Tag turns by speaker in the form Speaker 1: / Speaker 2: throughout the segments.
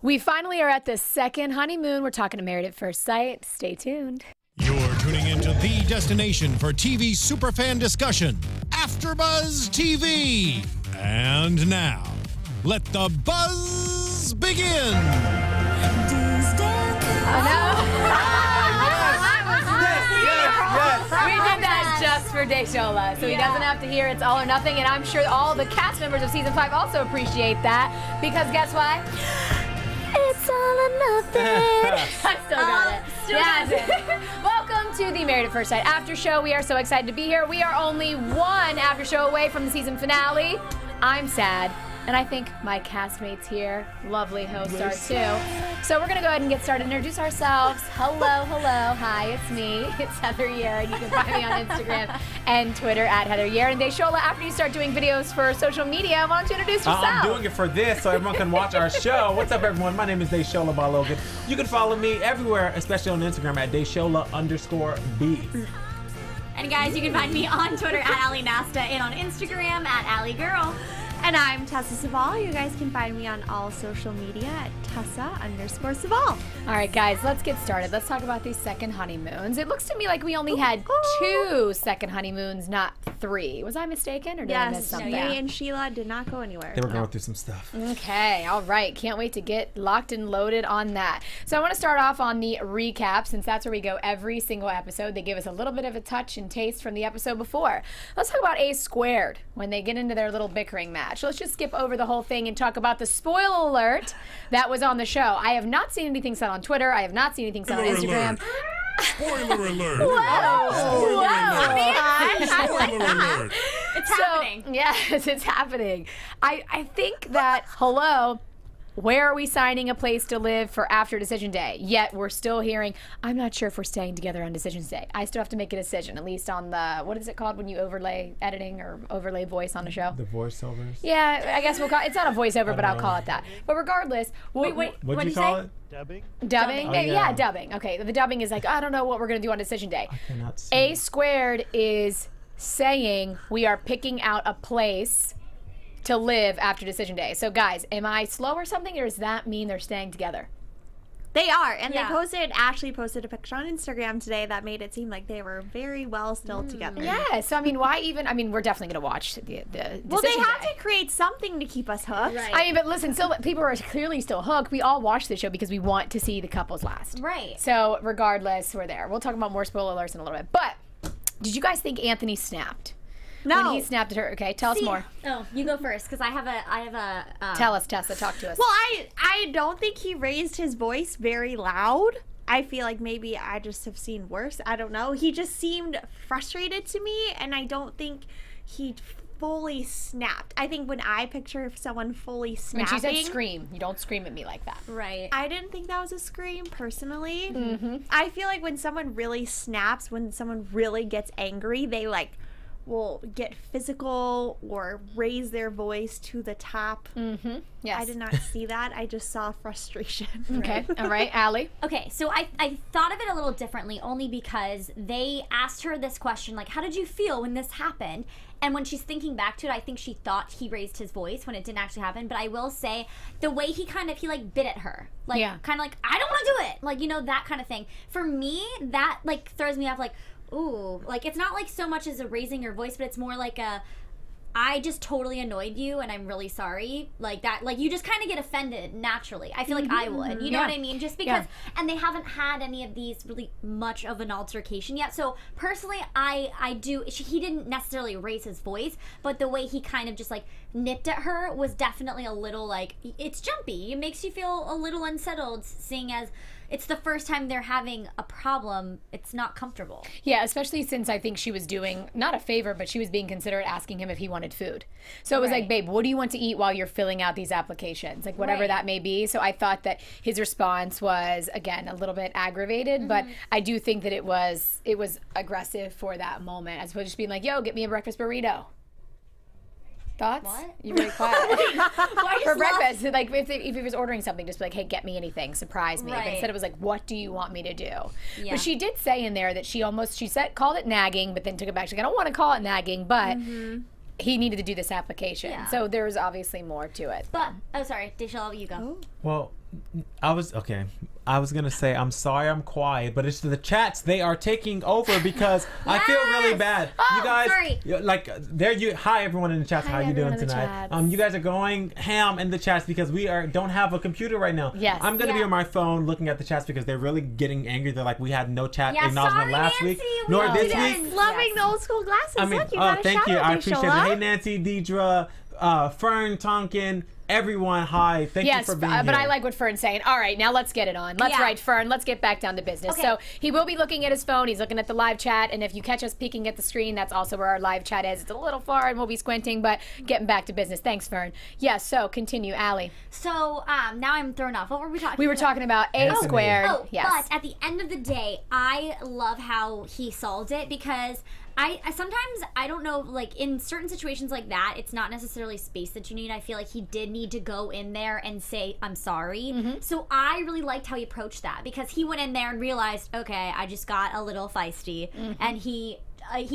Speaker 1: We finally are at the second honeymoon. We're talking to Married at First Sight. Stay tuned.
Speaker 2: You're tuning into the destination for TV superfan discussion, AFTERBUZZ TV. And now, let the buzz begin.
Speaker 1: We did that just for Desola, so he doesn't have to hear It's All or Nothing, and I'm sure all the cast members of Season 5 also appreciate that, because guess what? It's all or nothing. I still got it. Yes. Welcome to the Married at First Sight after show. We are so excited to be here. We are only one after show away from the season finale. I'm sad, and I think my castmates here, lovely hosts, are too. So we're going to go ahead and get started and introduce ourselves. Hello, hello. Hi, it's me. It's Heather Yerrid. You can find me on Instagram and Twitter at Heather Yerrid. And Desola, after you start doing videos for social media, why don't you introduce yourself?
Speaker 3: I'm doing it for this so everyone can watch our show. What's up, everyone? My name is Desola Balogun. You can follow me everywhere, especially on Instagram at Desola_B.
Speaker 4: And guys, you can find me on Twitter at Ally Nasta and on Instagram at Ally Girl.
Speaker 5: And I'm Tessa Cevaal. You guys can find me on all social media at Tessa_Cevaal.
Speaker 1: All right, guys, let's get started. Let's talk about these second honeymoons. It looks to me like we only had 2 second honeymoons, not 3. Was I mistaken, or did I miss something?
Speaker 5: Yes, me and Sheila did not go anywhere.
Speaker 3: They were going through some stuff.
Speaker 1: Okay, all right. Can't wait to get locked and loaded on that. So I want to start off on the recap, since that's where we go every single episode. They give us a little bit of a touch and taste from the episode before. Let's talk about A Squared when they get into their little bickering match. So let's just skip over the whole thing and talk about the spoiler alert that was on the show. I have not seen anything said on Twitter. I have not seen anything said on Instagram.
Speaker 2: Spoiler alert.
Speaker 1: Whoa.
Speaker 2: Spoiler alert.
Speaker 4: It's happening.
Speaker 1: Yes, it's happening. I think that, hello, where are we signing a place to live for after decision day? Yet we're still hearing, I'm not sure if we're staying together on decisions day. I still have to make a decision, at least on the, what is it called when you overlay editing or overlay voice on the show?
Speaker 3: The voiceovers?
Speaker 1: Yeah, I guess we'll call it, it's not a voiceover, but I'll call it that. But regardless,
Speaker 4: what'd
Speaker 3: you call it?
Speaker 2: Dubbing?
Speaker 1: Dubbing?
Speaker 3: Oh,
Speaker 1: yeah, dubbing. Okay, the dubbing is like, I don't know what we're going to do on decision day.
Speaker 3: I cannot see.
Speaker 1: A Squared is saying we are picking out a place to live after decision day. So guys, am I slow or something, or does that mean they're staying together?
Speaker 5: They are, and Ashley posted a picture on Instagram today that made it seem like they were very well still together.
Speaker 1: Yeah, so I mean, why even, I mean, we're definitely going to watch the
Speaker 5: Well, they
Speaker 1: decision
Speaker 5: have
Speaker 1: day.
Speaker 5: to create something to keep us hooked.
Speaker 4: Right.
Speaker 1: I mean, but listen, still, people are clearly still hooked. We all watch the show because we want to see the couples last.
Speaker 4: Right.
Speaker 1: So regardless, we're there. We'll talk about more spoiler alerts in a little bit. But did you guys think Anthony snapped?
Speaker 5: No.
Speaker 1: When he snapped at her. Okay, tell us more.
Speaker 4: Oh, you go first, because I have a.
Speaker 1: Tell us, Tessa. Talk to us.
Speaker 5: Well, I don't think he raised his voice very loud. I feel like maybe I just have seen worse. I don't know. He just seemed frustrated to me, and I don't think he fully snapped. I think when I picture someone fully snapping...
Speaker 1: When she said scream, you don't scream at me like that.
Speaker 4: Right.
Speaker 5: I didn't think that was a scream, personally.
Speaker 1: Mm-hmm.
Speaker 5: I feel like when someone really snaps, when someone really gets angry, they, like, will get physical or raise their voice to the top.
Speaker 1: Mm-hmm. Yes.
Speaker 5: I did not see that. I just saw frustration.
Speaker 1: Okay. All right. Ally?
Speaker 4: Okay, so I thought of it a little differently, only because they asked her this question, like, how did you feel when this happened? And when she's thinking back to it, I think she thought he raised his voice when it didn't actually happen. But I will say, the way he like, bit at her. Like, kind of like, I don't want to do it. Like, you know, that kind of thing. For me, that, like, throws me off, like, ooh. Like, it's not, like, so much as a raising your voice, but it's more like a, I just totally annoyed you and I'm really sorry. Like that, like you just kind of get offended naturally. I feel like I would, you know what I mean? Just because, and they haven't had any of these really much of an altercation yet. So personally, I do, he didn't necessarily raise his voice, but the way he kind of just like nipped at her was definitely a little like, it's jumpy. It makes you feel a little unsettled, seeing as it's the first time they're having a problem. It's not comfortable.
Speaker 1: Yeah, especially since I think she was doing, not a favor, but she was being considerate asking him if he wanted food. So it was like, babe, what do you want to eat while you're filling out these applications? Like whatever that may be. So I thought that his response was, again, a little bit aggravated, but I do think that it was aggressive for that moment, as opposed to just being like, yo, get me a breakfast burrito. Thoughts?
Speaker 4: What?
Speaker 1: You're very quiet. For breakfast, like if he was ordering something, just be like, hey, get me anything, surprise me. But instead it was like, what do you want me to do? Yeah. But she did say in there that she called it nagging, but then took it back. She's like, I don't want to call it nagging, but he needed to do this application. Yeah. So there's obviously more to it.
Speaker 4: But, oh, sorry, Desola, you go.
Speaker 3: Well, I was gonna say I'm sorry I'm quiet, but it's the chats, they are taking over because I feel really bad.
Speaker 4: Oh,
Speaker 3: You guys,
Speaker 4: sorry.
Speaker 3: like there you. Hi everyone in the chats. How you doing tonight? You guys are going ham in the chats because we don't have a computer right now.
Speaker 1: Yes.
Speaker 3: I'm gonna be on my phone looking at the chats because they're really getting angry. They're like, we had no chat acknowledgement last week, nor this week.
Speaker 5: Loving the old school glasses.
Speaker 3: I mean,
Speaker 5: Look, you got a
Speaker 3: thank you.
Speaker 5: shout out,
Speaker 3: I appreciate it.
Speaker 5: Desola.
Speaker 3: Hey Nancy, Deidre, Fern, Tonkin. Everyone, hi. Thank you for being here.
Speaker 1: But I like what Fern's saying. All right, now let's get it on. Let's write Fern. Let's get back down to business.
Speaker 4: Okay.
Speaker 1: So he will be looking at his phone. He's looking at the live chat. And if you catch us peeking at the screen, that's also where our live chat is. It's a little far and we'll be squinting, but getting back to business. Thanks, Fern. Yeah, so continue, Allie.
Speaker 4: So now I'm thrown off. What were we talking about?
Speaker 1: We were talking about A squared.
Speaker 4: Oh,
Speaker 1: yes.
Speaker 4: but at the end of the day, I love how he solved it because I sometimes, I don't know, like in certain situations like that, it's not necessarily space that you need. I feel like he did need to go in there and say, I'm sorry.
Speaker 1: Mm-hmm.
Speaker 4: So I really liked how he approached that because he went in there and realized, okay, I just got a little feisty.
Speaker 1: Mm-hmm.
Speaker 4: And he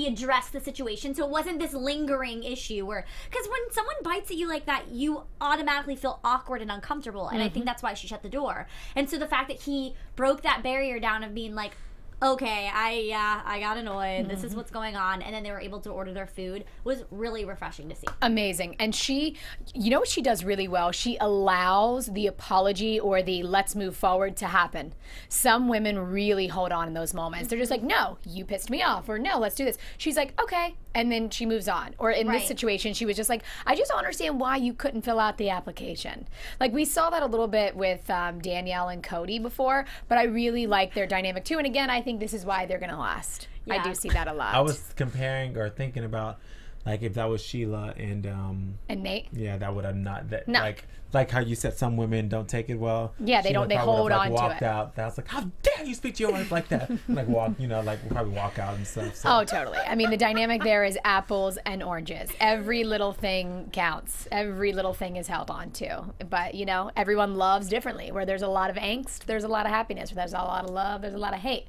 Speaker 4: addressed the situation, so it wasn't this lingering issue where, because when someone bites at you like that, you automatically feel awkward and uncomfortable, and I think that's why she shut the door. And so the fact that he broke that barrier down of being like, okay, I got annoyed, this is what's going on, and then they were able to order their food was really refreshing to see.
Speaker 1: Amazing. And she, you know what she does really well? She allows the apology or the let's move forward to happen. Some women really hold on in those moments. They're just like, no, you pissed me off, or no, let's do this. She's like, okay, and then she moves on. Or in this situation, she was just like, I just don't understand why you couldn't fill out the application. Like we saw that a little bit with Danielle and Cody before, but I really like their dynamic too. And again, I think this is why they're going to last.
Speaker 4: Yeah.
Speaker 1: I do see that a lot.
Speaker 3: I was comparing or thinking about like if that was Sheila and
Speaker 1: Nate.
Speaker 3: Yeah, that would have not that
Speaker 1: No.
Speaker 3: like how you said some women don't take it well.
Speaker 1: Yeah, they
Speaker 3: Sheila
Speaker 1: don't. They
Speaker 3: probably
Speaker 1: hold
Speaker 3: would've,
Speaker 1: on
Speaker 3: like,
Speaker 1: to
Speaker 3: walked
Speaker 1: it.
Speaker 3: out. I was like, how dare you speak to your wife like that? Like walk, you know, like we'll probably walk out and stuff. So.
Speaker 1: Oh, totally. I mean, the dynamic there is apples and oranges. Every little thing counts. Every little thing is held on to. But, you know, everyone loves differently. Where there's a lot of angst, there's a lot of happiness. Where there's a lot of love, there's a lot of hate.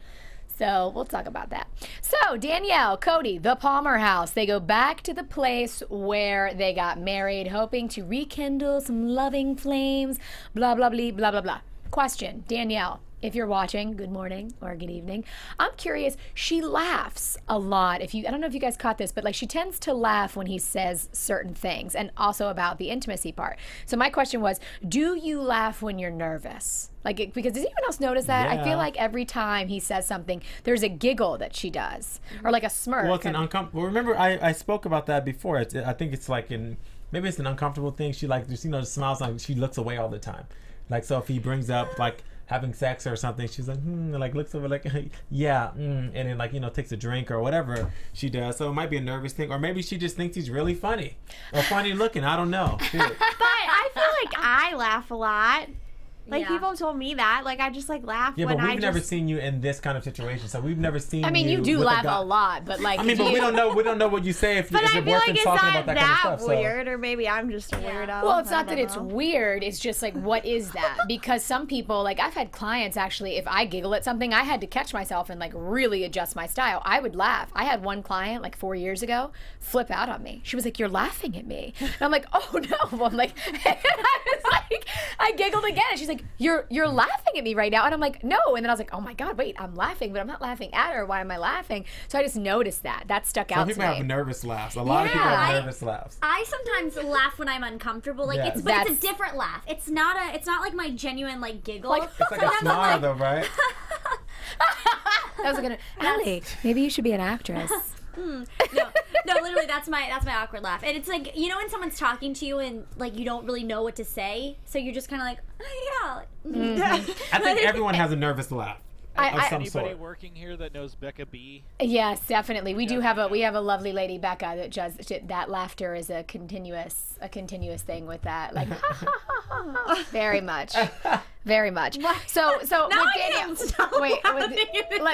Speaker 1: So we'll talk about that. So Danielle, Cody, the Palmer house, they go back to the place where they got married, hoping to rekindle some loving flames, blah, blah, blah, blah, blah, blah. Question, Danielle, if you're watching, good morning or good evening. I'm curious, she laughs a lot. I don't know if you guys caught this, but like she tends to laugh when he says certain things, and also about the intimacy part. So my question was, do you laugh when you're nervous? Like, because does anyone else notice that?
Speaker 3: Yeah.
Speaker 1: I feel like every time he says something, there's a giggle that she does, or like a smirk.
Speaker 3: Well, it's an uncomfortable. Remember, I spoke about that before. I think it's like maybe it's an uncomfortable thing. She like just smiles, like she looks away all the time. Like so, if he brings up like having sex or something, she's like, like looks over like, yeah, and then like takes a drink or whatever she does. So it might be a nervous thing, or maybe she just thinks he's really funny or funny looking. I don't know.
Speaker 5: But I feel like I laugh a lot. Like,
Speaker 4: Yeah.
Speaker 5: people told me that. Like, I just, like, laugh
Speaker 3: Yeah,
Speaker 5: when
Speaker 3: but we've
Speaker 5: I
Speaker 3: never
Speaker 5: just...
Speaker 3: seen you in this kind of situation, so we've never seen.
Speaker 1: I mean, you do
Speaker 3: with
Speaker 1: laugh
Speaker 3: guy.
Speaker 1: a lot, but like,
Speaker 3: I mean, but we don't know. We don't know what you say if
Speaker 5: But
Speaker 3: your
Speaker 5: I feel
Speaker 3: boyfriend's
Speaker 5: like it's
Speaker 3: talking
Speaker 5: not
Speaker 3: about that kind of
Speaker 5: that
Speaker 3: stuff.
Speaker 5: weird, or maybe I'm just a weirdo.
Speaker 1: Well, it's
Speaker 5: I
Speaker 1: not that
Speaker 5: don't
Speaker 1: it's
Speaker 5: know.
Speaker 1: weird. It's just like, what is that? Because some people, like I've had clients actually, if I giggle at something, I had to catch myself and like really adjust my style. I would laugh. I had one client like 4 years ago flip out on me. She was like, "You're laughing at me." And I'm like, "Oh no." I'm like, and I was like, I giggled again. And she's like, "You're laughing at me right now." And I'm like, "No." And then I was like, "Oh my God, wait, I'm laughing, but I'm not laughing at her. Why am I laughing?" So I just noticed that. That stuck
Speaker 3: Some
Speaker 1: out to
Speaker 3: people
Speaker 1: me.
Speaker 3: have nervous laughs. A lot of people have nervous laughs.
Speaker 4: I sometimes laugh when I'm uncomfortable. Like
Speaker 3: Yes.
Speaker 4: it's a different laugh. It's not like my genuine like giggle.
Speaker 1: Like-
Speaker 3: It's like a smile, though, right?
Speaker 1: That was gonna, Allie, maybe you should be an actress.
Speaker 4: no, literally that's my awkward laugh. And it's like, when someone's talking to you and like you don't really know what to say, so you're just kind of like, oh, yeah.
Speaker 3: I think everyone has a nervous laugh of some
Speaker 6: Anybody
Speaker 3: sort.
Speaker 6: working here that knows Becca B?
Speaker 1: Yes, definitely. We do have a lovely lady, Becca, that does that. Laughter is a continuous thing with that. Like, very much, very much. So with
Speaker 4: Now I
Speaker 1: Danielle,
Speaker 4: can't stop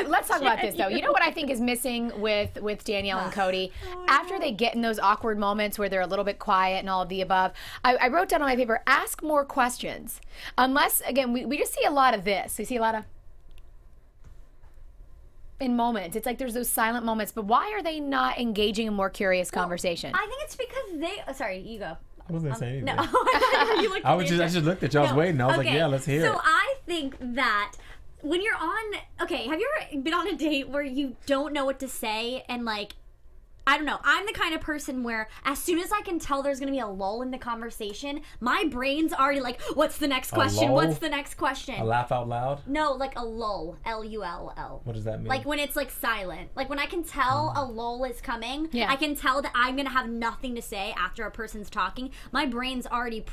Speaker 1: let's talk about this though. You know what I think is missing with Danielle and Cody? After they get in those awkward moments where they're a little bit quiet and all of the above, I wrote down on my paper, ask more questions. Unless, again, we just see a lot of this. We see a lot of in moments. It's like there's those silent moments, but why are they not engaging in more curious conversation?
Speaker 4: I think it's because sorry, you go.
Speaker 3: I wasn't saying anything.
Speaker 4: No, you looked
Speaker 3: I just looked at you. I was waiting. I was like, yeah, let's hear it.
Speaker 4: So I think that when you're on, okay, have you ever been on a date where you don't know what to say and like, I don't know. I'm the kind of person where as soon as I can tell there's going to be a lull in the conversation, my brain's already like, what's the next question?
Speaker 3: lull?
Speaker 4: What's the next question?
Speaker 3: A laugh out loud?
Speaker 4: No, like a lull. L-U-L-L.
Speaker 3: What does that mean?
Speaker 4: Like when it's like silent. Like when I can tell a lull is coming,
Speaker 1: Yeah.
Speaker 4: I can tell that I'm going to have nothing to say after a person's talking. My brain's already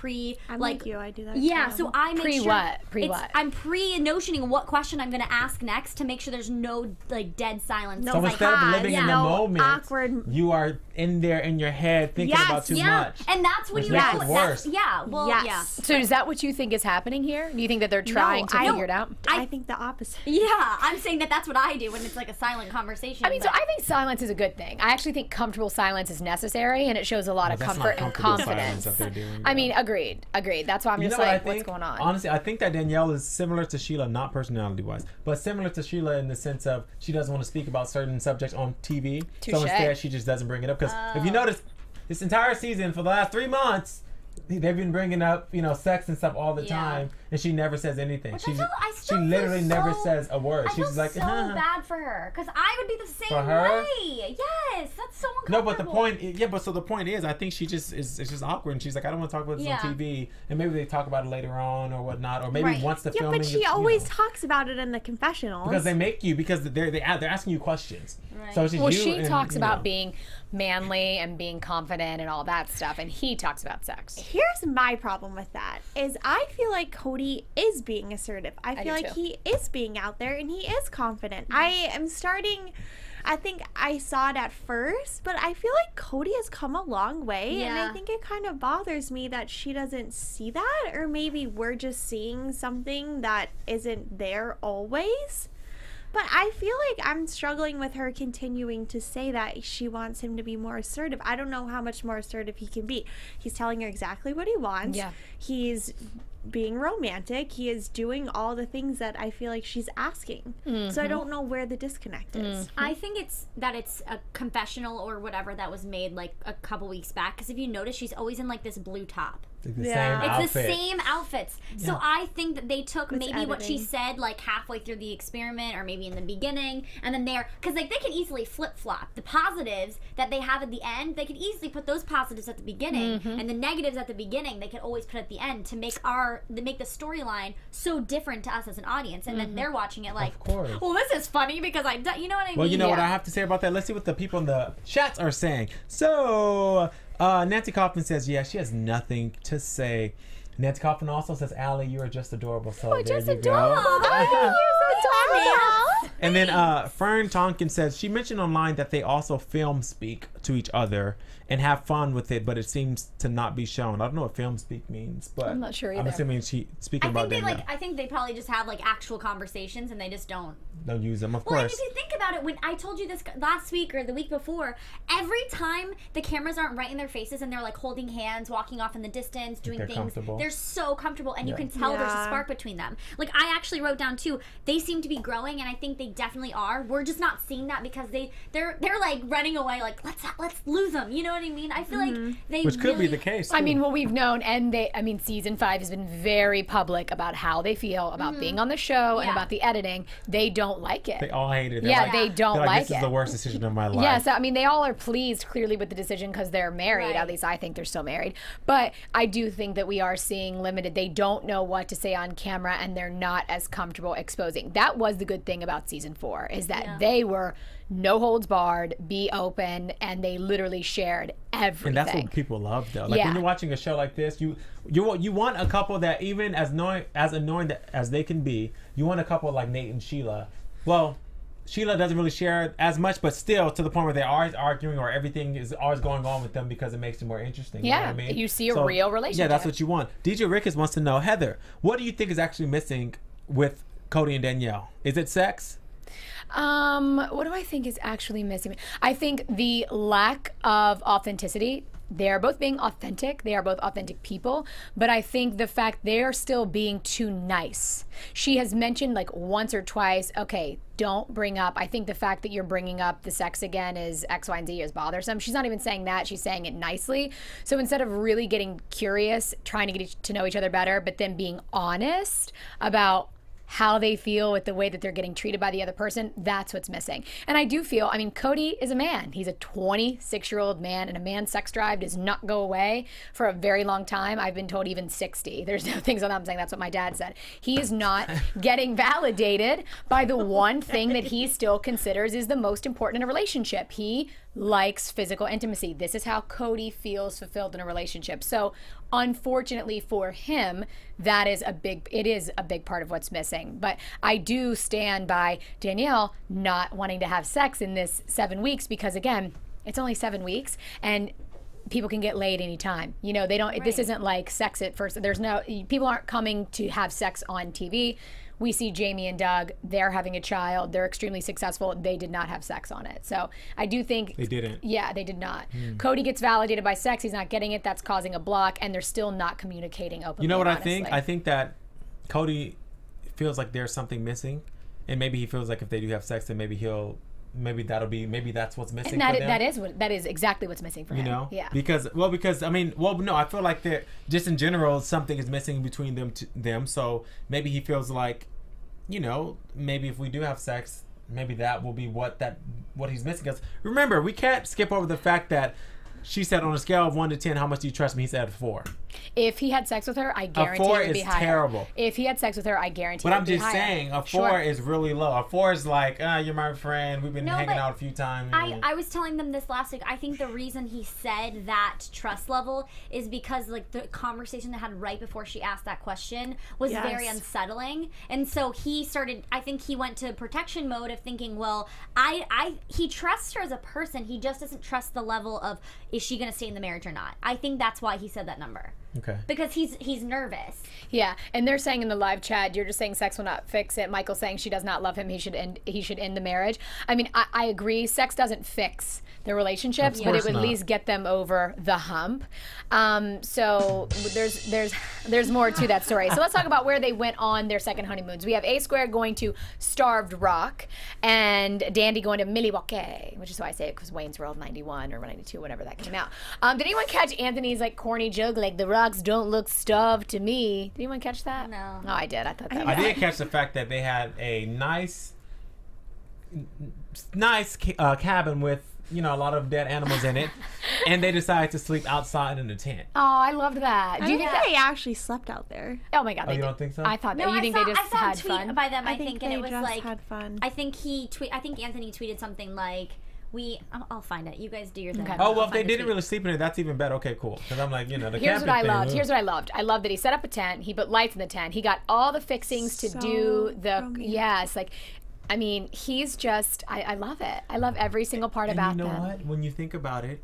Speaker 5: I'm like you. I do that.
Speaker 4: Yeah,
Speaker 5: too.
Speaker 4: so I make sure.
Speaker 1: Pre what?
Speaker 4: I'm pre-notioning what question I'm going to ask next to make sure there's no like dead silence.
Speaker 5: No
Speaker 3: So
Speaker 5: like,
Speaker 3: instead of living in the
Speaker 5: no
Speaker 3: moment,
Speaker 5: awkward.
Speaker 3: you are in there in your head thinking
Speaker 5: Yes,
Speaker 3: about too
Speaker 4: yeah,
Speaker 3: much.
Speaker 4: and that's when
Speaker 3: Which
Speaker 4: you
Speaker 3: makes
Speaker 4: know
Speaker 3: it
Speaker 4: that's
Speaker 3: worse.
Speaker 4: yeah. Well,
Speaker 5: Yes.
Speaker 4: yeah.
Speaker 1: So is that what you think is happening here? Do you think that they're trying to figure it out?
Speaker 5: I think the opposite.
Speaker 4: Yeah, I'm saying that that's what I do when it's like a silent conversation.
Speaker 1: I mean, so
Speaker 4: but-
Speaker 1: I think silence is a good thing. I actually think comfortable silence is necessary, and it shows a lot of
Speaker 3: That's not
Speaker 1: comfort and
Speaker 3: comfortable silence
Speaker 1: confidence.
Speaker 3: that they're doing,
Speaker 1: I
Speaker 3: though.
Speaker 1: mean, agreed. That's why I'm
Speaker 3: You
Speaker 1: just
Speaker 3: know what I
Speaker 1: like,
Speaker 3: think?
Speaker 1: what's going on?
Speaker 3: Honestly, I think that Danielle is similar to Sheila, not personality-wise, but similar to Sheila in the sense of she doesn't want to speak about certain subjects on TV. So
Speaker 1: Touche.
Speaker 3: instead, she just doesn't bring it up. Because if you notice, this entire season, for the last 3 months, they've been bringing up, sex and stuff all the
Speaker 4: Yeah.
Speaker 3: time, and she never says anything.
Speaker 4: Which
Speaker 3: She
Speaker 4: I
Speaker 3: she
Speaker 4: still feel
Speaker 3: literally never
Speaker 4: so-
Speaker 3: says a word.
Speaker 4: I
Speaker 3: She's
Speaker 4: feel
Speaker 3: just like,
Speaker 4: so
Speaker 3: huh.
Speaker 4: bad for her because I would be the same
Speaker 3: For her?
Speaker 4: way. Yes, that's so uncomfortable.
Speaker 3: No, but the point, the point is, I think she just it's just awkward, and she's like, I don't want to talk about this
Speaker 4: Yeah.
Speaker 3: on TV, and maybe they talk about it later on or whatnot, or maybe
Speaker 4: Right.
Speaker 3: once the
Speaker 5: Yeah,
Speaker 3: filming.
Speaker 5: but she
Speaker 3: is,
Speaker 5: always talks about it in the confessionals.
Speaker 3: because they make you because they're asking you questions.
Speaker 4: Right.
Speaker 3: So it's just
Speaker 1: Well,
Speaker 3: you
Speaker 1: she
Speaker 3: and,
Speaker 1: talks
Speaker 3: you
Speaker 1: about
Speaker 3: know.
Speaker 1: being manly and being confident and all that stuff, and he talks about sex.
Speaker 5: Here's my problem with that is I feel like Cody is being assertive. I
Speaker 1: do
Speaker 5: feel like
Speaker 1: too.
Speaker 5: he is being out there and he is confident. I am starting I think I saw it at first, but I feel like Cody has come a long way and
Speaker 4: Yeah.
Speaker 5: I think it kind of bothers me that she doesn't see that, or maybe we're just seeing something that isn't there always. But I feel like I'm struggling with her continuing to say that she wants him to be more assertive. I don't know how much more assertive he can be. He's telling her exactly what he wants.
Speaker 1: Yeah.
Speaker 5: He's being romantic. He is doing all the things that I feel like she's asking. So I don't know where the disconnect is.
Speaker 4: I think it's a confessional or whatever that was made like a couple weeks back. Because if you notice, she's always in like this blue top.
Speaker 3: Like the
Speaker 5: Yeah.
Speaker 3: same
Speaker 4: It's
Speaker 3: outfit.
Speaker 4: the same outfits. So I think that they took
Speaker 5: It's
Speaker 4: maybe what she
Speaker 5: editing.
Speaker 4: said like halfway through the experiment or maybe in the beginning and then because like they can easily flip-flop. The positives that they have at the end, they could easily put those positives at the beginning and the negatives at the beginning they could always put at the end to make the storyline so different to us as an audience. And then they're watching it like,
Speaker 3: Of course.
Speaker 4: well, this is funny because you know what I mean?
Speaker 3: Well, you know what
Speaker 1: Yeah.
Speaker 3: I have to say about that? Let's see what the people in the chats are saying. So, Nancy Kaufman says, yeah, she has nothing to say. Nancy Kaufman also says, Ally, you are just adorable. So there
Speaker 1: just
Speaker 3: you
Speaker 1: adorable.
Speaker 3: go.
Speaker 4: Adorable.
Speaker 3: And then Fern Tonkin says, she mentioned online that they also film speak to each other and have fun with it, but it seems to not be shown. I don't know what film speak means, but
Speaker 1: I'm not sure
Speaker 3: I'm
Speaker 1: either.
Speaker 3: assuming she's speaking about Danielle.
Speaker 4: I think they probably just have like actual conversations and they just don't.
Speaker 3: Don't use them, of
Speaker 4: Well, and
Speaker 3: course.
Speaker 4: if you think about it, when I told you this last week or the week before, every time the cameras aren't right in their faces and they're like holding hands, walking off in the distance, doing
Speaker 3: they're
Speaker 4: things,
Speaker 3: comfortable.
Speaker 4: they're so comfortable, and you
Speaker 3: Yeah.
Speaker 4: can tell there's a
Speaker 5: Yeah.
Speaker 4: spark between them. Like I actually wrote down too, they seem to be growing, and I think they definitely are. We're just not seeing that because they're like running away, like let's lose them. You know what I mean? I feel like they
Speaker 3: Which could be
Speaker 4: really-
Speaker 3: the case.
Speaker 1: I
Speaker 3: too.
Speaker 1: mean, well, we've known, and season 5 has been very public about how they feel about being on the show and
Speaker 4: Yeah.
Speaker 1: about the editing. They don't like it.
Speaker 3: They all hate it. They're
Speaker 1: Yeah,
Speaker 3: like,
Speaker 1: they don't
Speaker 3: they're
Speaker 1: like
Speaker 3: this is
Speaker 1: it.
Speaker 3: the worst decision of my life.
Speaker 1: Yeah, so I mean, they all are pleased clearly with the decision because they're married.
Speaker 4: Right.
Speaker 1: At least I think they're still married. But I do think that we are seeing limited. They don't know what to say on camera, and they're not as comfortable exposing. That was the good thing about season 4 is that they were no holds barred, be open, and they literally shared everything.
Speaker 3: And that's what people love, though. Like
Speaker 1: Yeah.
Speaker 3: when you're watching a show like this, you want a couple that even as annoying as they can be, you want a couple like Nate and Sheila. Well, Sheila doesn't really share as much, but still to the point where they're always arguing or everything is always going on with them because it makes it more interesting. You know
Speaker 1: Yeah,
Speaker 3: what I mean?
Speaker 1: you see a real relationship.
Speaker 3: Yeah, that's what you want. DJ Ricketts wants to know, Heather, what do you think is actually missing with Cody and Danielle? Is it sex?
Speaker 1: What do I think is actually missing? I think the lack of authenticity they're both being authentic. They are both authentic people. But I think the fact they're still being too nice. She has mentioned like once or twice, okay, don't bring up, I think the fact that you're bringing up the sex again is X, Y, and Z is bothersome. She's not even saying that. She's saying it nicely. So instead of really getting curious, trying to get to know each other better, but then being honest about how they feel with the way that they're getting treated by the other person, that's what's missing. And I do feel, I mean, Cody is a man. He's a 26-year-old man, and a man's sex drive does not go away for a very long time. I've been told even 60. There's no things on that. I'm saying that's what my dad said. He is not getting validated by the one thing that he still considers is the most important in a relationship. He likes physical intimacy. This is how Cody feels fulfilled in a relationship. So unfortunately for him, that is it is a big part of what's missing. But I do stand by Danielle not wanting to have sex in this 7 weeks because, again, it's only 7 weeks and people can get laid anytime. You know, they don't, right. This isn't like sex at first. People aren't coming to have sex on TV. We see Jamie and Doug, they're having a child. They're extremely successful. They did not have sex on it. So I do think...
Speaker 3: They didn't.
Speaker 1: Yeah, they did not. Cody gets validated by sex. He's not getting it. That's causing a block. And they're still not communicating openly.
Speaker 3: You know what
Speaker 1: honestly.
Speaker 3: I think? I think that Cody feels like there's something missing. And maybe he feels like if they do have sex, then maybe that's what's missing for them.
Speaker 1: That is exactly what's missing for him.
Speaker 3: You know?
Speaker 1: Yeah.
Speaker 3: Because I feel like that just in general something is missing between them. So maybe he feels like, you know, maybe if we do have sex, maybe that will be what he's missing. Because remember, we can't skip over the fact that she said on a scale of 1 to 10, how much do you trust me? He said 4.
Speaker 1: If he had sex with her, I guarantee
Speaker 3: it
Speaker 1: would be higher.
Speaker 3: 4 is terrible.
Speaker 1: If he had sex with her, I guarantee
Speaker 3: it would be higher. But I'm just saying, a 4 is really low. A 4 is like, you're my friend. We've been hanging out a few times.
Speaker 4: I was telling them this last week. I think the reason he said that trust level is because like the conversation they had right before she asked that question was very unsettling. And so I think he went to protection mode of thinking, well, he trusts her as a person. He just doesn't trust the level of, is she going to stay in the marriage or not? I think that's why he said that number.
Speaker 3: Okay.
Speaker 4: Because he's nervous.
Speaker 1: Yeah, and they're saying in the live chat, you're just saying sex will not fix it. Michael's saying she does not love him. He should end the marriage. I mean, I agree. Sex doesn't fix the relationships, but it would at least get them over the hump. So there's more to that story. So let's talk about where they went on their second honeymoons. We have A Square going to Starved Rock, and Dandy going to Milwaukee, which is why I say it because Wayne's World 91 or 92, whenever that came out. Did anyone catch Anthony's like corny joke like the rocks don't look starved to me? Did anyone catch that?
Speaker 4: No.
Speaker 1: Oh, I did. I thought that.
Speaker 3: I did catch the fact that they had a nice cabin with, you know, a lot of dead animals in it, and they decided to sleep outside in the tent.
Speaker 1: Oh, I loved that.
Speaker 5: Do you think they actually slept out there?
Speaker 1: Oh my God,
Speaker 3: you don't think so?
Speaker 1: I thought that.
Speaker 4: No,
Speaker 1: you think they just
Speaker 4: I
Speaker 1: had
Speaker 4: saw a tweet
Speaker 1: fun?
Speaker 4: by them.
Speaker 5: I think
Speaker 4: and
Speaker 5: they
Speaker 4: it was
Speaker 5: just
Speaker 4: like
Speaker 5: had fun.
Speaker 4: I think Anthony tweeted something like, I'll find it. You guys do your thing.
Speaker 1: Okay.
Speaker 3: Oh, well, if they didn't really sleep in it, that's even better. Okay, cool. Because I'm like, you know, the
Speaker 1: Here's what I
Speaker 3: camping
Speaker 1: loved.
Speaker 3: thing,
Speaker 1: Here's what I loved. I loved that he set up a tent. He put lights in the tent. He got all the fixings to do the
Speaker 5: romantic.
Speaker 1: yes, like. I mean, he's just, I love it. I love every single part about
Speaker 3: them.
Speaker 1: them.
Speaker 3: You know what? When you think about it,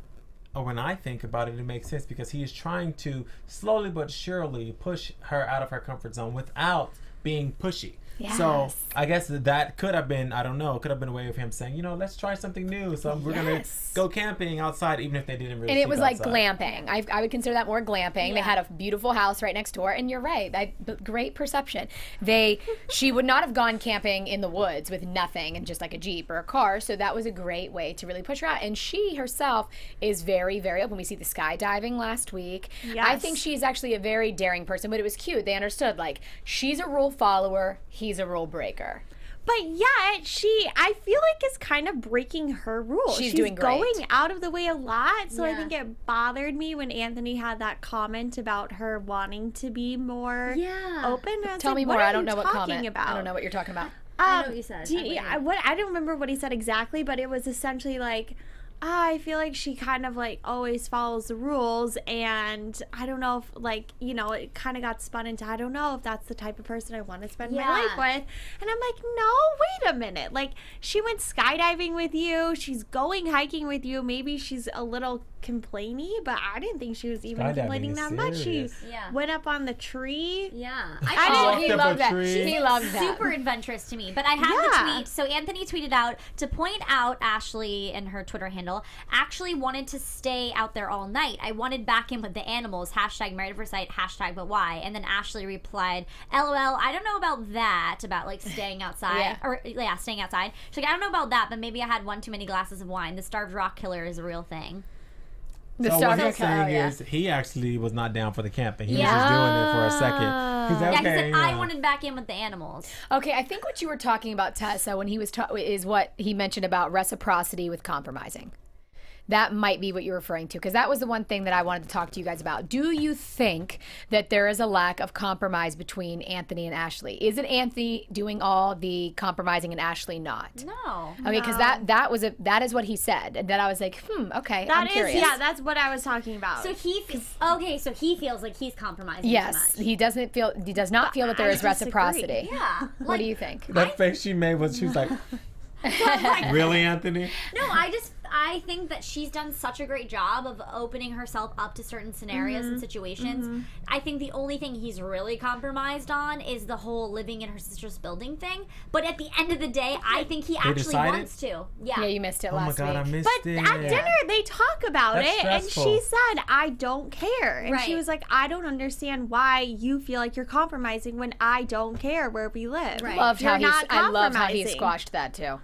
Speaker 3: or when I think about it, it makes sense because he is trying to slowly but surely push her out of her comfort zone without being pushy.
Speaker 1: Yes.
Speaker 3: So I guess that could have been, I don't know, could have been a way of him saying, you know, let's try something new. So we're going to go camping outside, even if they didn't really.
Speaker 1: And it was like
Speaker 3: outside.
Speaker 1: glamping. I would consider that more glamping.
Speaker 4: Yeah.
Speaker 1: They had a beautiful house right next door, and you're right. Great perception. She would not have gone camping in the woods with nothing and just like a Jeep or a car. So that was a great way to really push her out. And she herself is very, very open. We see the skydiving last week.
Speaker 5: Yes.
Speaker 1: I think she's actually a very daring person, but it was cute. They understood like she's a rule follower. He's a rule breaker.
Speaker 5: But yet, I feel like is kind of breaking her rules.
Speaker 1: She's doing great.
Speaker 5: Going out of the way a lot. So I
Speaker 4: Yeah.
Speaker 5: think it bothered me when Anthony had that comment about her wanting to be more open. I was
Speaker 1: Tell
Speaker 5: like,
Speaker 1: me
Speaker 5: what
Speaker 1: more.
Speaker 5: are
Speaker 1: I don't
Speaker 5: you
Speaker 1: know what
Speaker 5: talking
Speaker 1: comment.
Speaker 5: about?
Speaker 1: I don't know what you're talking about.
Speaker 4: I know what you said.
Speaker 5: I don't remember what he said exactly, but it was essentially like, I feel like she kind of like always follows the rules, and I don't know if like, you know, it kind of got spun into, I don't know if that's the type of person I want to spend my life with. And I'm like, no, wait a minute. Like, she went skydiving with you. She's going hiking with you. Maybe she's a little complainy, but I didn't think she was even
Speaker 3: Skydiving
Speaker 5: complaining
Speaker 3: is
Speaker 5: that much. She
Speaker 3: serious.
Speaker 5: went up on the tree.
Speaker 4: Yeah.
Speaker 1: He loved that. He loved that.
Speaker 4: Super adventurous to me. But I have the tweet. So Anthony tweeted out to point out Ashley and her Twitter handle actually wanted to stay out there all night. I wanted back in with the animals. # married at first sight. # but why? And then Ashley replied, LOL, I don't know about that, about like staying outside. Staying outside. She's like, I don't know about that, but maybe I had one too many glasses of wine. The starved rock killer is a real thing.
Speaker 3: So what he's saying is he actually was not down for the camping. He was just doing it for a second. He's like,
Speaker 4: he said, I wanted back in with the animals.
Speaker 1: Okay, I think what you were talking about, Tessa, when he was is what he mentioned about reciprocity with compromising. That might be what you're referring to, because that was the one thing that I wanted to talk to you guys about. Do you think that there is a lack of compromise between Anthony and Ashley? Is it Anthony doing all the compromising and Ashley not?
Speaker 4: No.
Speaker 1: Okay, because that is what he said, and then I was like, okay, I'm curious.
Speaker 5: Yeah, that's what I was talking about.
Speaker 4: So he feels like he's compromising.
Speaker 1: Yes,
Speaker 4: too much.
Speaker 1: he does not feel that there is reciprocity.
Speaker 4: Yeah.
Speaker 1: What do you think?
Speaker 3: That face she made was, she was like, really, Anthony?
Speaker 4: No, I think that she's done such a great job of opening herself up to certain scenarios and situations. I think the only thing he's really compromised on is the whole living in her sister's building thing. But at the end of the day, I think he actually wants to. Yeah,
Speaker 1: you missed it last week.
Speaker 3: Oh my God, I missed it.
Speaker 5: But at dinner, they talk about
Speaker 3: That's
Speaker 5: it,
Speaker 3: stressful.
Speaker 5: and she said, I don't care. And she
Speaker 4: Right.
Speaker 5: was like, I don't understand why you feel like you're compromising when I don't care where we live.
Speaker 4: Right.
Speaker 1: I loved how he
Speaker 5: compromising.
Speaker 1: squashed that too.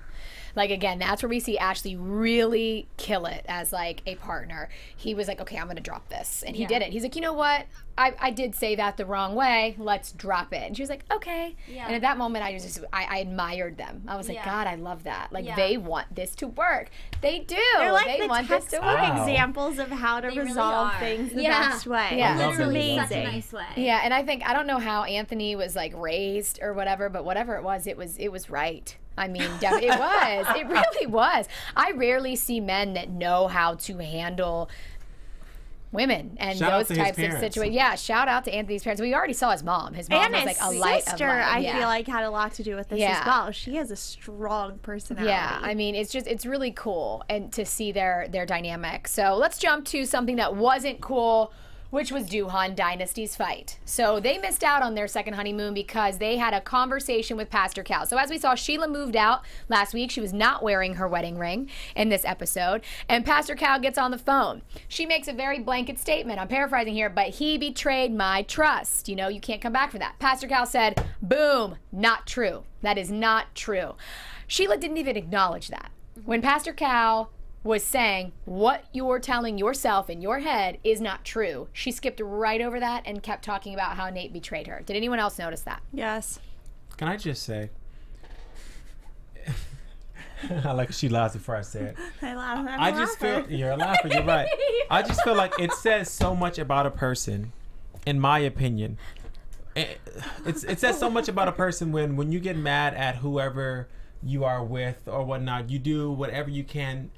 Speaker 1: Like, again, that's where we see Ashley really kill it as, like, a partner. He was like, okay, I'm going to drop this. And he did it. He's like, you know what? I did say that the wrong way. Let's drop it. And she was like, okay.
Speaker 4: Yeah.
Speaker 1: And at that moment, I admired them. I was like, God, I love that. Like, they want this to work. They do.
Speaker 5: They're like
Speaker 1: they
Speaker 5: the
Speaker 1: want this to
Speaker 5: textbook
Speaker 1: work.
Speaker 5: examples of how to
Speaker 4: They really
Speaker 5: resolve
Speaker 4: are.
Speaker 5: things the
Speaker 4: Yeah.
Speaker 5: best way.
Speaker 1: Yeah.
Speaker 3: I love
Speaker 5: Literally
Speaker 3: that.
Speaker 4: such a
Speaker 5: amazing.
Speaker 4: nice way.
Speaker 1: Yeah, and I don't know how Anthony was, like, raised or whatever, but whatever it was right. I mean, it was. It really was. I rarely see men that know how to handle women and
Speaker 3: Shout out
Speaker 1: those
Speaker 3: to his
Speaker 1: types of
Speaker 3: parents.
Speaker 1: situations. Yeah, shout out to Anthony's parents. We already saw his mom. His mom
Speaker 5: And
Speaker 1: was
Speaker 5: his
Speaker 1: like a light
Speaker 5: sister,
Speaker 1: of light.
Speaker 5: I
Speaker 1: Yeah.
Speaker 5: feel like, had a lot to do with this
Speaker 1: Yeah.
Speaker 5: as well. She has a strong personality.
Speaker 1: Yeah, I mean, it's really cool and to see their dynamic. So let's jump to something that wasn't cool, which was Duhan Dynasty's fight. So they missed out on their second honeymoon because they had a conversation with Pastor Cal. So as we saw, Sheila moved out last week. She was not wearing her wedding ring in this episode. And Pastor Cal gets on the phone. She makes a very blanket statement. I'm paraphrasing here, but he betrayed my trust. You know, you can't come back for that. Pastor Cal said, boom, not true. That is not true. Sheila didn't even acknowledge that. When Pastor Cal was saying what you're telling yourself in your head is not true, she skipped right over that and kept talking about how Nate betrayed her. Did anyone else notice that?
Speaker 5: Yes.
Speaker 3: Can I just say, I like she laughs before I say it. I just feel, you're a laugher, you're right. I just feel like it says so much about a person, in my opinion. It says so much about a person when you get mad at whoever you are with or whatnot, you do whatever you can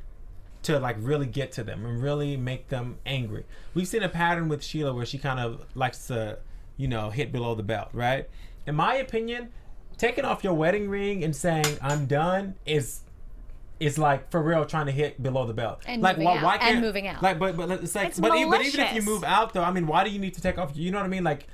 Speaker 3: to like really get to them and really make them angry. We've seen a pattern with Sheila where she kind of likes to, hit below the belt, right? In my opinion, taking off your wedding ring and saying I'm done is like for real trying to hit below the belt.
Speaker 1: And
Speaker 3: like
Speaker 1: moving out.
Speaker 3: why can't,
Speaker 1: And moving out.
Speaker 3: Like but it's like
Speaker 5: It's
Speaker 3: but even if you
Speaker 5: malicious.
Speaker 3: move out though, I mean, why do you need to take off? You know what I mean? Like,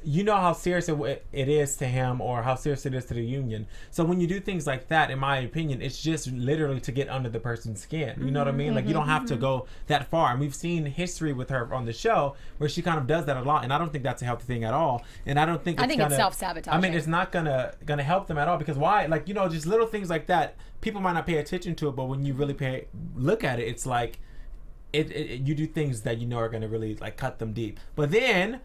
Speaker 3: you know how serious it is to him or how serious it is to the union. So when you do things like that, in my opinion, it's just literally to get under the person's skin. You know what I mean? Like, you don't have to go that far. And we've seen history with her on the show where she kind of does that a lot. And I don't think that's a healthy thing at all. And I don't think
Speaker 1: it's self-sabotaging.
Speaker 3: I mean, it's not gonna help them at all, because why? Like, just little things like that, people might not pay attention to it, but when you really look at it, it's like you do things that are gonna really like cut them deep. But then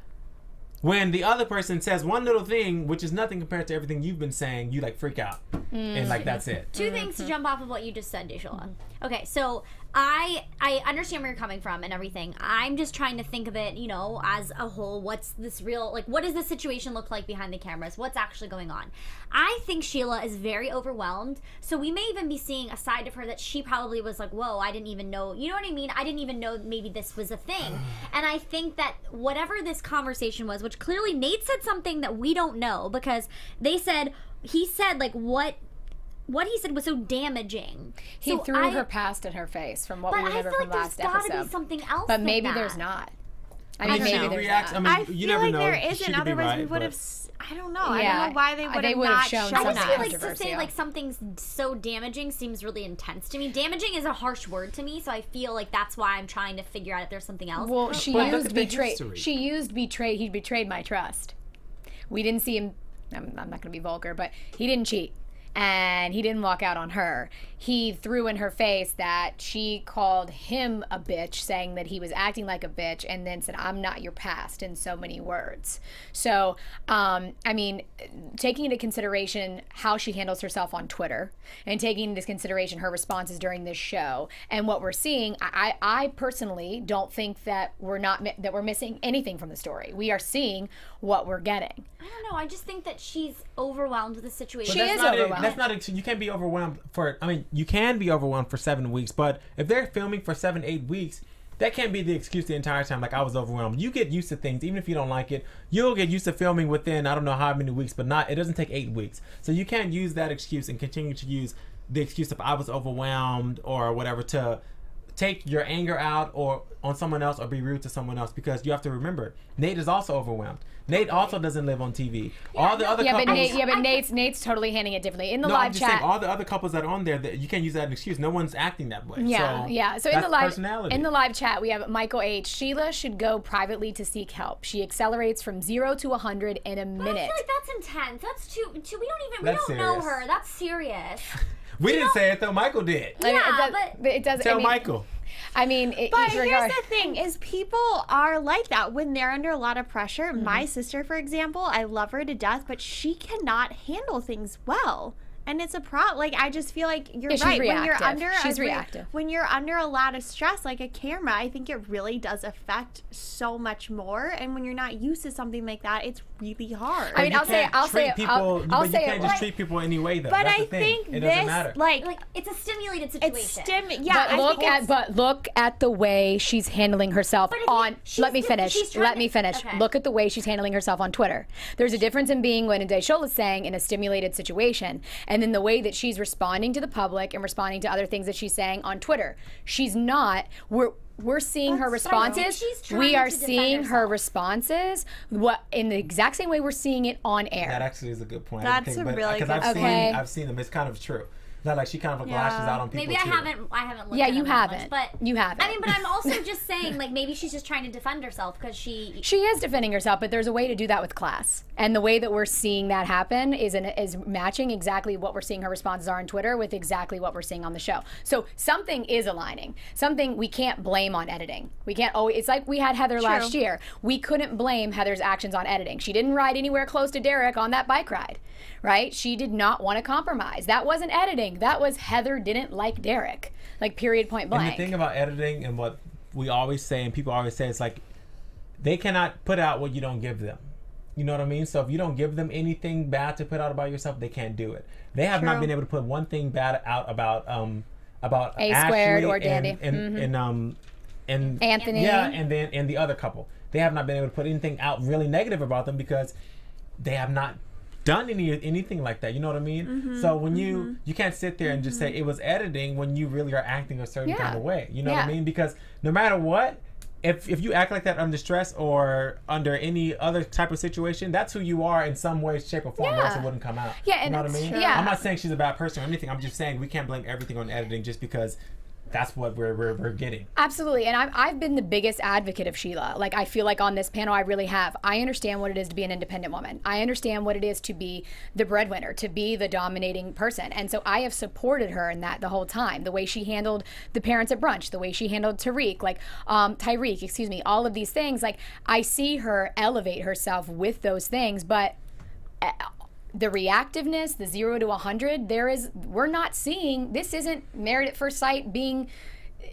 Speaker 3: when the other person says one little thing, which is nothing compared to everything you've been saying, you like freak out. And like, that's it.
Speaker 4: Two things to jump off of what you just said, Desola. Okay, so I understand where you're coming from and everything. I'm just trying to think of it, as a whole. What's this real, like, what does this situation look like behind the cameras? What's actually going on? I think Sheila is very overwhelmed. So we may even be seeing a side of her that she probably was like, whoa, I didn't even know. You know what I mean? I didn't even know maybe this was a thing. And I think that whatever this conversation was, which clearly Nate said something that we don't know, because he said, like, what what he said was so damaging.
Speaker 1: He
Speaker 4: So
Speaker 1: threw her past in her face from what we
Speaker 4: But I
Speaker 1: remember
Speaker 4: feel
Speaker 1: from
Speaker 4: like
Speaker 1: last
Speaker 4: there's got to
Speaker 1: episode.
Speaker 4: be something else.
Speaker 1: But
Speaker 4: than
Speaker 1: maybe
Speaker 4: that.
Speaker 1: there's not. I
Speaker 3: I
Speaker 1: mean,
Speaker 3: mean,
Speaker 1: maybe
Speaker 3: she
Speaker 1: there's
Speaker 3: reacts.
Speaker 1: not.
Speaker 3: I
Speaker 5: I
Speaker 3: mean,
Speaker 5: feel
Speaker 3: you never
Speaker 5: like
Speaker 3: know.
Speaker 5: there
Speaker 3: She
Speaker 5: isn't.
Speaker 3: could be
Speaker 5: Otherwise,
Speaker 3: right,
Speaker 5: we would
Speaker 3: but-
Speaker 5: have. I don't know. I
Speaker 1: Yeah,
Speaker 5: don't know why they would
Speaker 1: they
Speaker 5: have
Speaker 1: would have
Speaker 5: not
Speaker 1: shown
Speaker 5: shown
Speaker 4: I just
Speaker 1: something
Speaker 4: feel
Speaker 5: that.
Speaker 4: like to say
Speaker 1: controversial.
Speaker 4: like something's so damaging seems really intense to me. Damaging is a harsh word to me, so I feel like that's why I'm trying to figure out if there's something else.
Speaker 1: Well, she
Speaker 3: But look
Speaker 1: used
Speaker 3: at the
Speaker 1: betray.
Speaker 3: history.
Speaker 1: She used betray. He betrayed my trust. We didn't see him. I'm not going to be vulgar, but he didn't cheat. And he didn't walk out on her. He threw in her face that she called him a bitch, saying that he was acting like a bitch, and then said, "I'm not your past," in so many words. So, I mean, taking into consideration how she handles herself on Twitter, and taking into consideration her responses during this show, and what we're seeing, I personally don't think that we're missing anything from the story. We are seeing what we're getting.
Speaker 4: I don't know. I just think that she's overwhelmed with the situation.
Speaker 1: She is
Speaker 3: not
Speaker 1: overwhelmed.
Speaker 3: That's not. You can't be overwhelmed for. I mean, you can be overwhelmed for 7 weeks, but if they're filming for 7-8 weeks, that can't be the excuse the entire time. Like, I was overwhelmed. You get used to things, even if you don't like it. You'll get used to filming within I don't know how many weeks, but not. It doesn't take 8 weeks. So you can't use that excuse and continue to use the excuse of I was overwhelmed or whatever to take your anger out or on someone else or be rude to someone else, because you have to remember Nate is also overwhelmed. Nate also doesn't live on TV. All the other
Speaker 1: Yeah,
Speaker 3: couples.
Speaker 1: but Nate's totally handling it differently. In the
Speaker 3: No,
Speaker 1: live
Speaker 3: I'm just
Speaker 1: chat,
Speaker 3: saying, all the other couples that are on there, that you can't use that as an excuse. No one's acting that way.
Speaker 1: yeah,
Speaker 3: So
Speaker 1: yeah. So
Speaker 3: that's
Speaker 1: in the live chat, we have Michael H. Sheila should go privately to seek help. She accelerates from 0 to 100 in a
Speaker 4: But I
Speaker 1: minute.
Speaker 4: feel like that's intense. That's too. We don't
Speaker 3: That's
Speaker 4: know
Speaker 3: serious.
Speaker 4: her. That's serious.
Speaker 3: we didn't say it though. Michael did.
Speaker 1: I mean,
Speaker 4: Yeah,
Speaker 1: but it doesn't.
Speaker 3: Tell
Speaker 1: I mean,
Speaker 3: Michael.
Speaker 1: I mean,
Speaker 5: But here's the thing: is people are like that when they're under a lot of pressure.
Speaker 1: Mm-hmm.
Speaker 5: My sister, for example, I love her to death, but she cannot handle things well. And it's a problem. Like, I just feel like you're
Speaker 1: Yeah, she's
Speaker 5: right. When you're
Speaker 1: reactive.
Speaker 5: under
Speaker 1: She's reactive.
Speaker 5: When you're under a lot of stress, like a camera, I think it really does affect so much more. And when you're not used to something like that, it's really hard.
Speaker 1: I mean,
Speaker 3: You
Speaker 1: I'll say
Speaker 3: can't treat
Speaker 1: it.
Speaker 3: people,
Speaker 1: I'll
Speaker 3: but
Speaker 1: say
Speaker 3: you
Speaker 1: it.
Speaker 3: can't just treat people any way though.
Speaker 5: but
Speaker 3: That's
Speaker 5: I
Speaker 3: the thing.
Speaker 5: think
Speaker 3: it
Speaker 5: this,
Speaker 3: doesn't matter.
Speaker 4: Like it's a stimulated situation.
Speaker 5: Yeah, I think it's-
Speaker 1: But look at the way she's handling herself
Speaker 4: But if
Speaker 1: on.
Speaker 4: she's
Speaker 1: Let me
Speaker 4: different.
Speaker 1: finish.
Speaker 4: She's trying
Speaker 1: Let
Speaker 4: to-
Speaker 1: me finish.
Speaker 4: okay.
Speaker 1: Look at the way she's handling herself on Twitter. There's a difference in being what Desola is saying in a stimulated situation, and then the way that she's responding to the public and responding to other things that she's saying on Twitter. She's not. We're seeing her
Speaker 4: That's what I think.
Speaker 1: responses.
Speaker 4: She's trying
Speaker 1: We are
Speaker 4: to defend
Speaker 1: seeing her
Speaker 4: herself.
Speaker 1: responses in the exact same way we're seeing it on air.
Speaker 3: That actually is a good point.
Speaker 5: That's a really good
Speaker 3: I've
Speaker 1: point.
Speaker 3: I've seen them. It's kind of true. Not like she kind of
Speaker 5: Yeah.
Speaker 3: lashes out on people
Speaker 4: Maybe I
Speaker 3: too.
Speaker 4: haven't looked
Speaker 1: Yeah,
Speaker 4: at
Speaker 1: you
Speaker 4: it that much,
Speaker 1: haven't.
Speaker 4: but
Speaker 1: You haven't.
Speaker 4: I mean, but I'm also just saying, like, maybe she's just trying to defend herself because she
Speaker 1: is defending herself, but there's a way to do that with class. And the way that we're seeing that happen is matching exactly what we're seeing her responses are on Twitter with exactly what we're seeing on the show. So something is aligning. Something we can't blame on editing. We can't always, it's like we had Heather last year. We couldn't blame Heather's actions on editing. She didn't ride anywhere close to Derek on that bike ride, right? She did not want to compromise. That wasn't editing. That was Heather didn't like Derek. Like, period, point blank.
Speaker 3: And the thing about editing and what we always say and people always say, it's like they cannot put out what you don't give them. You know what I mean? So if you don't give them anything bad to put out about yourself, they can't do it. They have not been able to put one thing bad out about
Speaker 1: A
Speaker 3: Ashley
Speaker 1: Squared or Dandy.
Speaker 3: and
Speaker 1: Anthony.
Speaker 3: Yeah, and the other couple. They have not been able to put anything out really negative about them because they have not done anything like that. You know what I mean? So when you can't sit there and just say it was editing when you really are acting a certain kind of way. You know what I mean? Because no matter what, if you act like that under stress or under any other type of situation, that's who you are in some way, shape, or form, or else it wouldn't come out.
Speaker 1: Yeah, and
Speaker 3: you know what I mean?
Speaker 1: yeah.
Speaker 3: I'm not saying she's a bad person or anything. I'm just saying we can't blame everything on editing just because that's what we're getting.
Speaker 1: Absolutely, and I've been the biggest advocate of Sheila. Like, I feel like on this panel, I really have. I understand what it is to be an independent woman. I understand what it is to be the breadwinner, to be the dominating person, and so I have supported her in that the whole time. The way she handled the parents at brunch, the way she handled Tyreek, excuse me, all of these things. Like, I see her elevate herself with those things, but the reactiveness, the 0 to 100, we're not seeing, this isn't Married at First Sight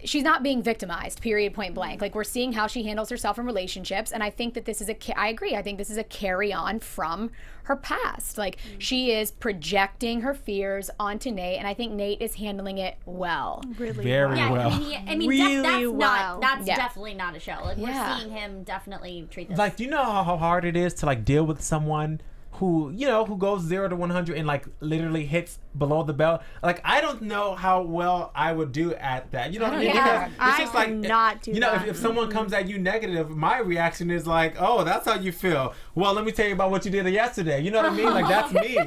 Speaker 1: she's not being victimized, period, point blank. Like, we're seeing how she handles herself in relationships, and I think that this is I agree, I think this is a carry on from her past. Like, she is projecting her fears onto Nate, and I think Nate is handling it well.
Speaker 3: Very
Speaker 4: yeah,
Speaker 3: well.
Speaker 4: I mean,
Speaker 5: Really
Speaker 4: that's
Speaker 1: Yeah.
Speaker 4: definitely not a show. Like,
Speaker 1: Yeah.
Speaker 4: we're seeing him definitely treat this.
Speaker 3: Like, do you know how hard it is to like deal with someone who goes 0 to 100 and like literally hits below the belt. Like I don't know how well I would do at that. You know what I mean?
Speaker 1: Yeah.
Speaker 3: Because it's just
Speaker 5: I
Speaker 3: like
Speaker 5: cannot do that.
Speaker 3: If someone comes at you negative, my reaction is like, oh, that's how you feel. Well, let me tell you about what you did yesterday. You know what I mean? Like that's me.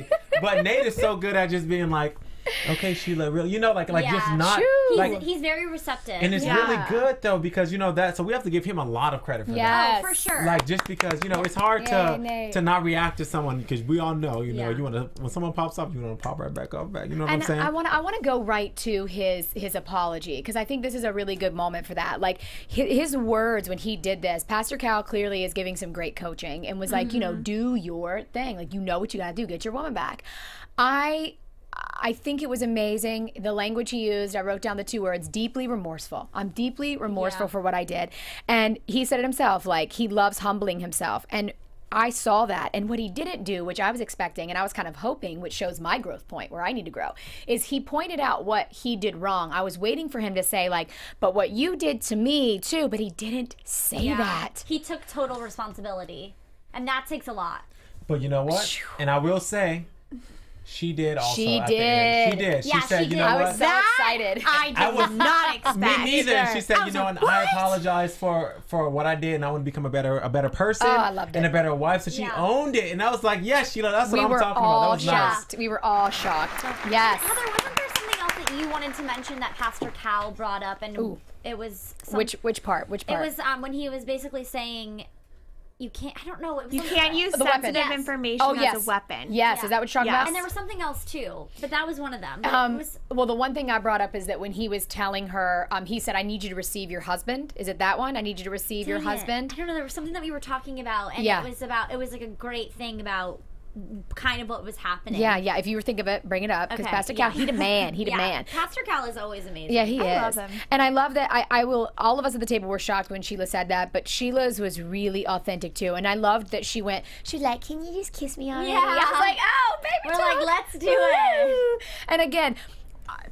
Speaker 3: But Nate is so good at just being like, okay, Sheila, really, like just not like.
Speaker 4: He's very receptive.
Speaker 3: And it's really good though because that. So we have to give him a lot of credit for that.
Speaker 1: Yes.
Speaker 4: Oh, for sure.
Speaker 3: Like just because it's hard to not react to someone because we all know you want to when someone pops up you want to pop right back up back. You know what I'm saying?
Speaker 1: I want to go right to his apology because I think this is a really good moment for that. Like his words when he did this, Pastor Cal clearly is giving some great coaching and was like, do your thing. Like what you got to do, get your woman back. I think it was amazing. The language he used, I wrote down the 2 words, deeply remorseful. I'm deeply remorseful for what I did. And he said it himself, like he loves humbling himself. And I saw that. And what he didn't do, which I was expecting and I was kind of hoping, which shows my growth point where I need to grow, is he pointed out what he did wrong. I was waiting for him to say like, but what you did to me too, but he didn't say that.
Speaker 4: He took total responsibility. And that takes a lot.
Speaker 3: But you know what? And I will say, she did also.
Speaker 1: She
Speaker 3: at
Speaker 1: did.
Speaker 3: The end. She did.
Speaker 4: Yeah,
Speaker 3: she said,
Speaker 4: she
Speaker 3: you
Speaker 4: did.
Speaker 3: know
Speaker 1: I
Speaker 3: what?
Speaker 1: was so excited.
Speaker 5: I did not expect.
Speaker 3: Me neither. She said,
Speaker 5: I was like,
Speaker 3: and I apologize for what I did, and I want to become a better person,
Speaker 1: I loved
Speaker 3: and
Speaker 1: it.
Speaker 3: a better wife. So she owned it, and I was like, yes, Sheila, that's what I'm talking about. That was
Speaker 1: shocked.
Speaker 3: nice.
Speaker 1: We were all shocked. Yes.
Speaker 4: Heather, wasn't there something else that you wanted to mention that Pastor Cal brought up? And it was
Speaker 1: Which part? Which part?
Speaker 4: It was when he was basically saying, you can't. I don't know. It was
Speaker 5: You can't use
Speaker 1: The weapon.
Speaker 5: sensitive information as a weapon.
Speaker 1: Yes, is that what you're talking
Speaker 5: Yes.
Speaker 1: about?
Speaker 4: And there was something else too, but that was one of them. It was,
Speaker 1: Well, the one thing I brought up is that when he was telling her, he said, I need you to receive your husband. Is it that one? I need you to receive your
Speaker 4: dang it.
Speaker 1: husband.
Speaker 4: I don't know. There was something that we were talking about, and
Speaker 1: Yeah.
Speaker 4: it was like a great thing about kind of what was happening.
Speaker 1: Yeah. If you think of it, bring it up. Because
Speaker 4: Okay,
Speaker 1: Pastor Cal, he the man. He the man.
Speaker 4: Pastor Cal is always amazing.
Speaker 1: Yeah, he is.
Speaker 5: love him.
Speaker 1: And I love that I will, all of us at the table were shocked when Sheila said that, but Sheila's was really authentic too. And I loved that she's like, can you just kiss me already?
Speaker 4: Yeah.
Speaker 1: I was like, oh, baby.
Speaker 4: We're like,
Speaker 1: talk.
Speaker 4: let's do it.
Speaker 1: Woo. And again,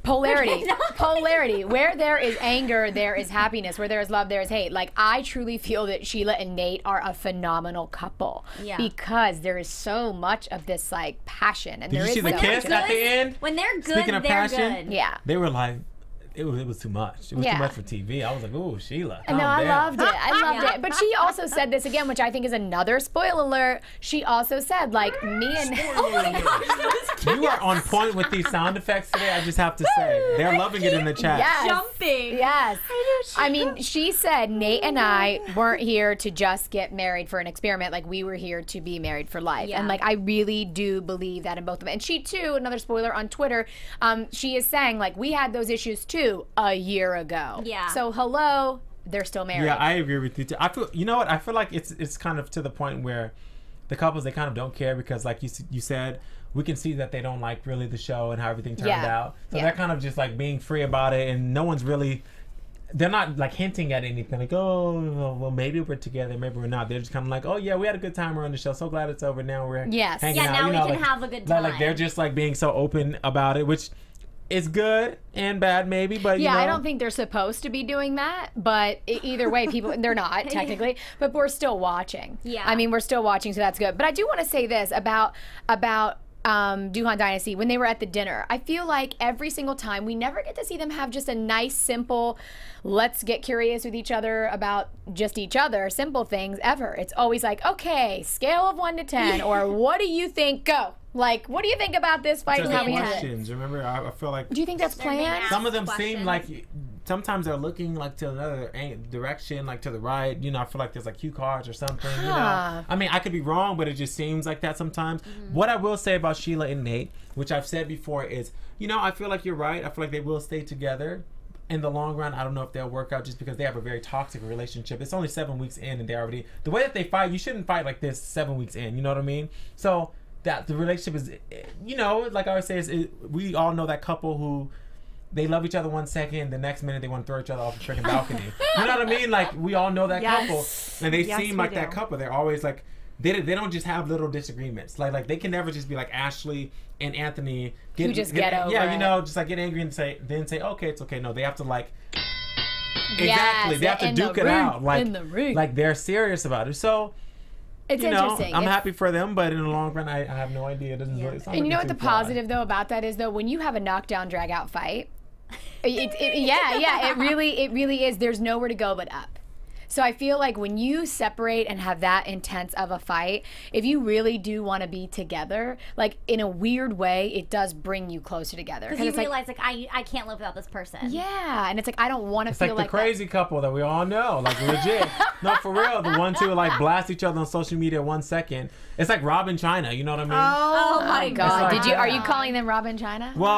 Speaker 1: polarity. Where there is anger, there is happiness. Where there is love, there is hate. Like, I truly feel that Sheila and Nate are a phenomenal couple.
Speaker 4: Yeah.
Speaker 1: Because there is so much of this, like, passion. And
Speaker 3: Did
Speaker 1: there
Speaker 3: you see
Speaker 1: is
Speaker 3: the
Speaker 1: no
Speaker 3: kiss at the end?
Speaker 4: When they're good,
Speaker 3: Speaking of
Speaker 4: they're
Speaker 3: passion,
Speaker 4: good.
Speaker 1: Yeah.
Speaker 3: They were like, it was too much. It was
Speaker 1: Yeah.
Speaker 3: too much for TV. I was like, ooh, Sheila.
Speaker 1: No,
Speaker 3: calm
Speaker 1: I
Speaker 3: down.
Speaker 1: loved it. I loved it. But she also said this again, which I think is another spoiler alert. She also said, like, me and... Oh my gosh.
Speaker 3: You are on point with these sound effects today, I just have to say. They're loving it in the chat.
Speaker 1: Yes.
Speaker 4: Jumping.
Speaker 1: Yes. I mean, she said Nate and I weren't here to just get married for an experiment. Like, we were here to be married for life.
Speaker 4: Yeah.
Speaker 1: And, like, I really do believe that in both of them. And she, too, another spoiler on Twitter, she is saying, like, we had those issues, too, a year ago.
Speaker 4: Yeah.
Speaker 1: So, hello, they're still married.
Speaker 3: Yeah, I agree with you too. I feel, you know what? I feel like it's kind of to the point where the couples, they kind of don't care because, like you said, we can see that they don't like really the show and how everything turned out. So they're kind of just like being free about it, and no one's really. They're not like hinting at anything like, oh, well, maybe we're together, maybe we're not. They're just kind of like, oh yeah, we had a good time. We're on the show. So glad it's over. Now we're hanging out.
Speaker 4: Now
Speaker 3: you
Speaker 4: we
Speaker 3: know,
Speaker 4: can
Speaker 3: like,
Speaker 4: have a good
Speaker 3: like
Speaker 4: time.
Speaker 3: they're just like being so open about it, which is good and bad maybe, but
Speaker 1: Yeah,
Speaker 3: you know.
Speaker 1: I don't think they're supposed to be doing that, but either way, people, they're not technically, but we're still watching.
Speaker 4: Yeah.
Speaker 1: I mean, we're still watching, so that's good. But I do want to say this about Duhan Dynasty, when they were at the dinner, I feel like every single time we never get to see them have just a nice, simple, let's get curious with each other about just each other, simple things ever. It's always like, okay, scale of 1 to 10, or what do you think? Go. Like, what do you think about this fight?
Speaker 3: Just
Speaker 1: And how
Speaker 3: the
Speaker 1: we handled it?
Speaker 3: questions. Remember, I feel like
Speaker 1: Do you think that's planned?
Speaker 4: being
Speaker 3: some of them
Speaker 4: questions.
Speaker 3: seem like sometimes they're looking like to another direction, like to the right. You know, I feel like there's like cue cards or something. You
Speaker 1: Huh.
Speaker 3: know, I mean, I could be wrong, but it just seems like that sometimes. What I will say about Sheila and Nate, which I've said before, is, you know, I feel like you're right. I feel like they will stay together. In the long run, I don't know if they'll work out just because they have a very toxic relationship. It's only 7 weeks in, and they're already the way that they fight. You shouldn't fight like this 7 weeks in. You know what I mean? So that the relationship is, you know, like I always say, we all know that couple who they love each other 1 second, the next minute they want to throw each other off a freaking balcony. You know what I mean? Like, we all know that couple, and they
Speaker 5: Yes,
Speaker 3: seem
Speaker 5: we
Speaker 3: like that
Speaker 5: do.
Speaker 3: couple. They're always like, they don't just have little disagreements. Like they can never just be like Ashley and Anthony
Speaker 1: Who just get over
Speaker 3: yeah,
Speaker 1: it.
Speaker 3: you know, just like get angry and say okay, it's okay. No, they have to like.
Speaker 1: Yes,
Speaker 3: Exactly, they have to
Speaker 1: in the
Speaker 3: duke it
Speaker 1: ring,
Speaker 3: out. Like,
Speaker 1: in the ring.
Speaker 3: like they're serious about it. So,
Speaker 1: It's
Speaker 3: you know,
Speaker 1: interesting.
Speaker 3: I'm happy for them, but in the long run, I have no idea. It doesn't really,
Speaker 1: And you know what the positive though about that is though, when you have a knockdown drag out fight, it really is. There's nowhere to go but up. So I feel like when you separate and have that intense of a fight, if you really do want to be together, like in a weird way, it does bring you closer together.
Speaker 4: Because you
Speaker 1: it's
Speaker 4: realize, like, I can't live without this person.
Speaker 1: Yeah, and it's like, I don't want to
Speaker 3: It's
Speaker 1: feel
Speaker 3: like the crazy couple that we all know, like legit. No, for real, the ones who like blast each other on social media 1 second. It's like Rob and China, you know what I mean?
Speaker 4: Oh my God.
Speaker 3: like
Speaker 1: Are you calling them Rob and China?
Speaker 3: Well,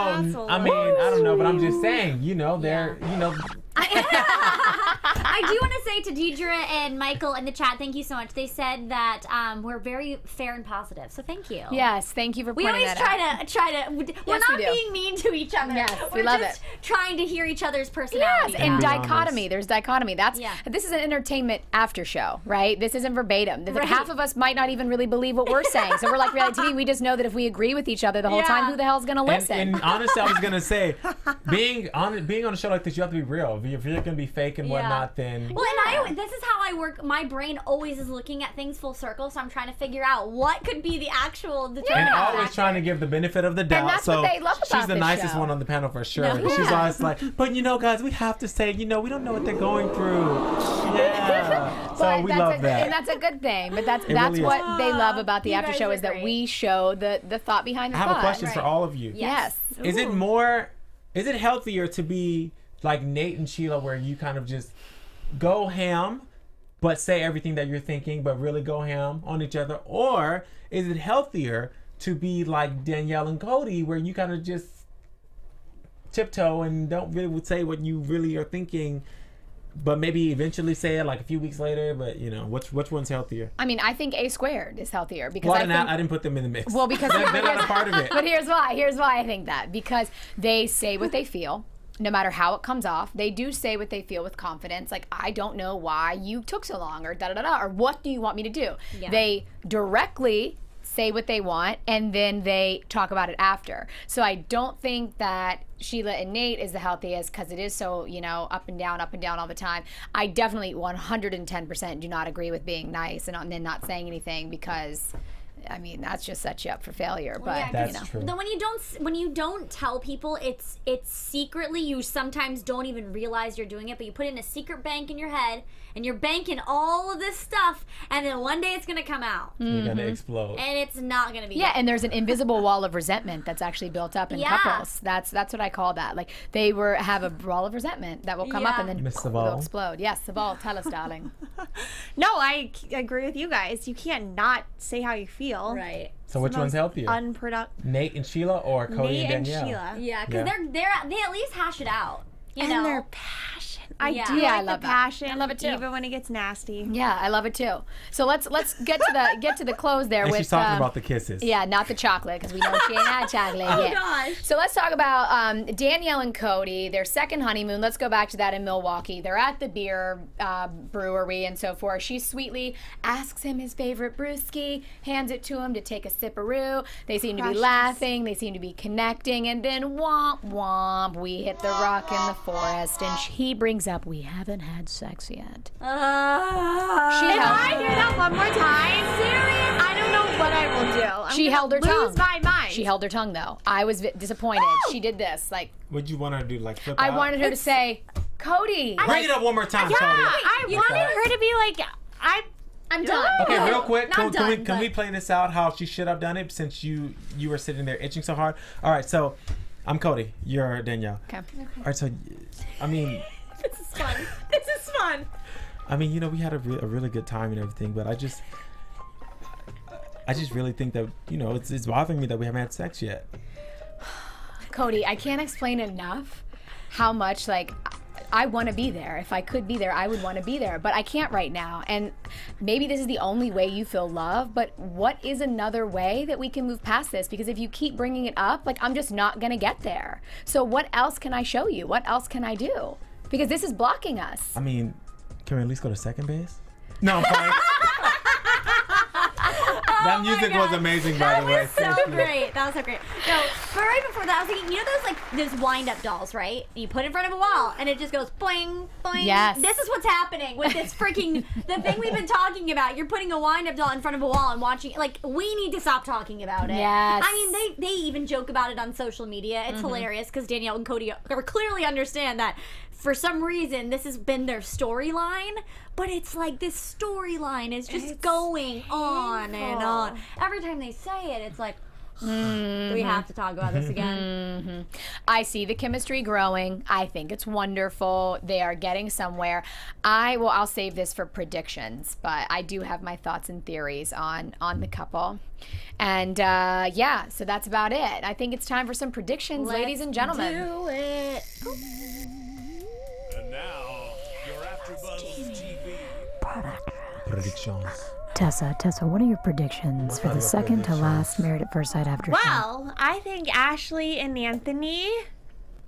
Speaker 3: I mean, I don't know, but I'm just saying, you know, they're, you know.
Speaker 4: I do want to say to Deidre and Michael in the chat, thank you so much. They said that we're very fair and positive, so thank you.
Speaker 1: Yes, thank you for
Speaker 4: We
Speaker 1: pointing
Speaker 4: always
Speaker 1: that out.
Speaker 4: try to. We're
Speaker 1: Yes,
Speaker 4: not
Speaker 1: we do.
Speaker 4: being mean to each other.
Speaker 1: Yes,
Speaker 4: we're
Speaker 1: we love
Speaker 4: just
Speaker 1: it.
Speaker 4: trying to hear each other's
Speaker 1: Yes,
Speaker 4: personalities.
Speaker 1: and
Speaker 3: be
Speaker 1: dichotomy.
Speaker 3: honest.
Speaker 1: There's dichotomy. This is an entertainment after show, right? This isn't verbatim.
Speaker 4: Right.
Speaker 1: Half of us might not even really believe what we're saying. So we're like reality TV. We just know that if we agree with each other the whole time, who the hell's gonna listen?
Speaker 3: And honestly, I was gonna say, being on a show like this, you have to be real. If you're gonna be fake and whatnot, then
Speaker 4: Well, and this is how I work. My brain always is looking at things full circle, so I'm trying to figure out what could be the actual determining
Speaker 3: and always
Speaker 4: factor.
Speaker 3: trying to give the benefit of the doubt.
Speaker 1: that's
Speaker 3: so
Speaker 1: what they love about
Speaker 3: she's the
Speaker 1: this
Speaker 3: nicest
Speaker 1: show.
Speaker 3: one on the panel for sure.
Speaker 4: No.
Speaker 3: She's always like, but you know, guys, we have to say, you know, we don't know what they're going through. Yeah. So
Speaker 1: But
Speaker 3: we
Speaker 1: that's
Speaker 3: love that.
Speaker 1: And that's a good thing. But that's
Speaker 3: really
Speaker 1: what they love about the
Speaker 4: You
Speaker 1: after
Speaker 4: guys
Speaker 1: show
Speaker 4: are
Speaker 1: is that
Speaker 4: great.
Speaker 1: we show the thought behind the
Speaker 3: I have
Speaker 1: thought.
Speaker 3: a question for
Speaker 4: Right.
Speaker 3: all of you.
Speaker 1: Yes.
Speaker 3: Is it healthier to be like Nate and Sheila, where you kind of just go ham, but say everything that you're thinking, but really go ham on each other? Or is it healthier to be like Danielle and Cody, where you kind of just tiptoe and don't really say what you really are thinking, but maybe eventually say it like a few weeks later? But you know, which one's healthier?
Speaker 1: I mean, I think A squared is healthier because
Speaker 3: Well,
Speaker 1: I
Speaker 3: I didn't put them in the mix.
Speaker 1: Well, because
Speaker 3: they're not a part of it.
Speaker 1: But here's why. Here's why I think that. Because they say what they feel, no matter how it comes off. They do say what they feel with confidence. Like, I don't know why you took so long, or da-da-da-da, or what do you want me to do?
Speaker 4: Yeah.
Speaker 1: They directly say what they want, and then they talk about it after. So I don't think that Sheila and Nate is the healthiest because it is so, you know, up and down all the time. I definitely 110% do not agree with being nice and then not saying anything, because I mean, that's just sets you up for failure. But
Speaker 4: yeah,
Speaker 3: That's
Speaker 1: you know.
Speaker 3: true.
Speaker 4: Then when you don't tell people, it's secretly, you sometimes don't even realize you're doing it, but you put it in a secret bank in your head, and you're banking all of this stuff, and then one day it's gonna come out,
Speaker 3: You're gonna explode.
Speaker 4: and it's not gonna be.
Speaker 1: Yeah,
Speaker 4: good.
Speaker 1: and there's an invisible wall of resentment that's actually built up in
Speaker 4: Yeah.
Speaker 1: couples. That's what I call that. Like, they have a wall of resentment that will come up
Speaker 4: Yeah.
Speaker 1: and then
Speaker 3: Miss
Speaker 1: they'll
Speaker 3: Cevaal.
Speaker 1: explode. Yes, Cevaal, tell us, darling.
Speaker 5: No, I agree with you guys. You can't not say how you feel.
Speaker 4: right.
Speaker 3: So which one's healthier?
Speaker 5: Unproductive.
Speaker 3: Nate and Sheila, or Cody
Speaker 5: Nate
Speaker 3: and
Speaker 5: and
Speaker 3: Danielle?
Speaker 5: Sheila.
Speaker 4: Yeah, because
Speaker 3: Yeah.
Speaker 4: they at least hash it out. You
Speaker 5: And
Speaker 4: know,
Speaker 5: their passion. I
Speaker 4: Yeah.
Speaker 5: do
Speaker 1: Yeah, I
Speaker 5: like
Speaker 1: love
Speaker 5: the
Speaker 1: that.
Speaker 5: passion.
Speaker 1: I love it too.
Speaker 5: Even when it gets nasty.
Speaker 1: Yeah, I love it too. So let's get to the close there
Speaker 3: And
Speaker 1: with
Speaker 3: she's talking about the kisses.
Speaker 1: yeah, not the chocolate, because we know she ain't had chocolate yet.
Speaker 4: gosh.
Speaker 1: So let's talk about Danielle and Cody, their second honeymoon. Let's go back to that in Milwaukee. They're at the beer brewery and so forth. She sweetly asks him his favorite brewski, hands it to him to take a sipperoo. They seem to be
Speaker 5: Precious.
Speaker 1: laughing. They seem to be connecting. And then womp womp, we hit the rock in the forest. And he brings up, we haven't had sex yet. She
Speaker 5: If I hear that one more time, serious, I don't know what I will do. I'm
Speaker 1: She
Speaker 5: gonna
Speaker 1: held her
Speaker 5: lose
Speaker 1: tongue.
Speaker 5: my mind.
Speaker 1: She held her tongue, though. I was disappointed. She did this. Like,
Speaker 3: What'd you want her to do? Like flip
Speaker 1: I
Speaker 3: out?
Speaker 1: wanted her to say, Cody.
Speaker 3: Bring it up one more time,
Speaker 5: Yeah,
Speaker 3: Cody.
Speaker 5: I wanted her to be like,
Speaker 1: I'm done.
Speaker 3: Okay, real quick,
Speaker 4: Not done,
Speaker 3: can we
Speaker 4: but-
Speaker 3: play this out how she should have done it, since you were sitting there itching so hard? All right, so I'm Cody. You're Danielle.
Speaker 1: Okay.
Speaker 3: All right, so I mean,
Speaker 4: this is fun. This is fun.
Speaker 3: I mean, you know, we had a really good time and everything, but I just really think that, you know, it's bothering me that we haven't had sex yet.
Speaker 1: Cody, I can't explain enough how much, like, I want to be there. If I could be there, I would want to be there, but I can't right now. And maybe this is the only way you feel love, but what is another way that we can move past this? Because if you keep bringing it up, like, I'm just not going to get there. So what else can I show you? What else can I do? Because this is blocking us.
Speaker 3: I mean, can we at least go to second base? No, I'm playing. That music was amazing, by the way.
Speaker 4: That was so great. That was so great. No, but right before that, I was thinking, you know those wind-up dolls, right? You put it in front of a wall, and it just goes boing, boing.
Speaker 1: Yes.
Speaker 4: This is what's happening with this freaking the thing we've been talking about. You're putting a wind-up doll in front of a wall and watching. Like, we need to stop talking about it.
Speaker 1: Yes.
Speaker 4: I mean, they even joke about it on social media. It's hilarious because Danielle and Cody clearly understand that. For some reason, this has been their storyline, but it's like this storyline is just going on and on. Every time they say it, it's like, we have to talk about this again.
Speaker 1: I see the chemistry growing. I think it's wonderful. They are getting somewhere. I'll save this for predictions, but I do have my thoughts and theories on the couple. And yeah, so that's about it. I think it's time for some predictions, ladies and gentlemen.
Speaker 4: Do it.
Speaker 2: And now, your AfterBuzz TV.
Speaker 3: Predictions.
Speaker 1: Tessa, what are your predictions for the second to last Married at First Sight after show?
Speaker 5: Well, I think Ashley and Anthony.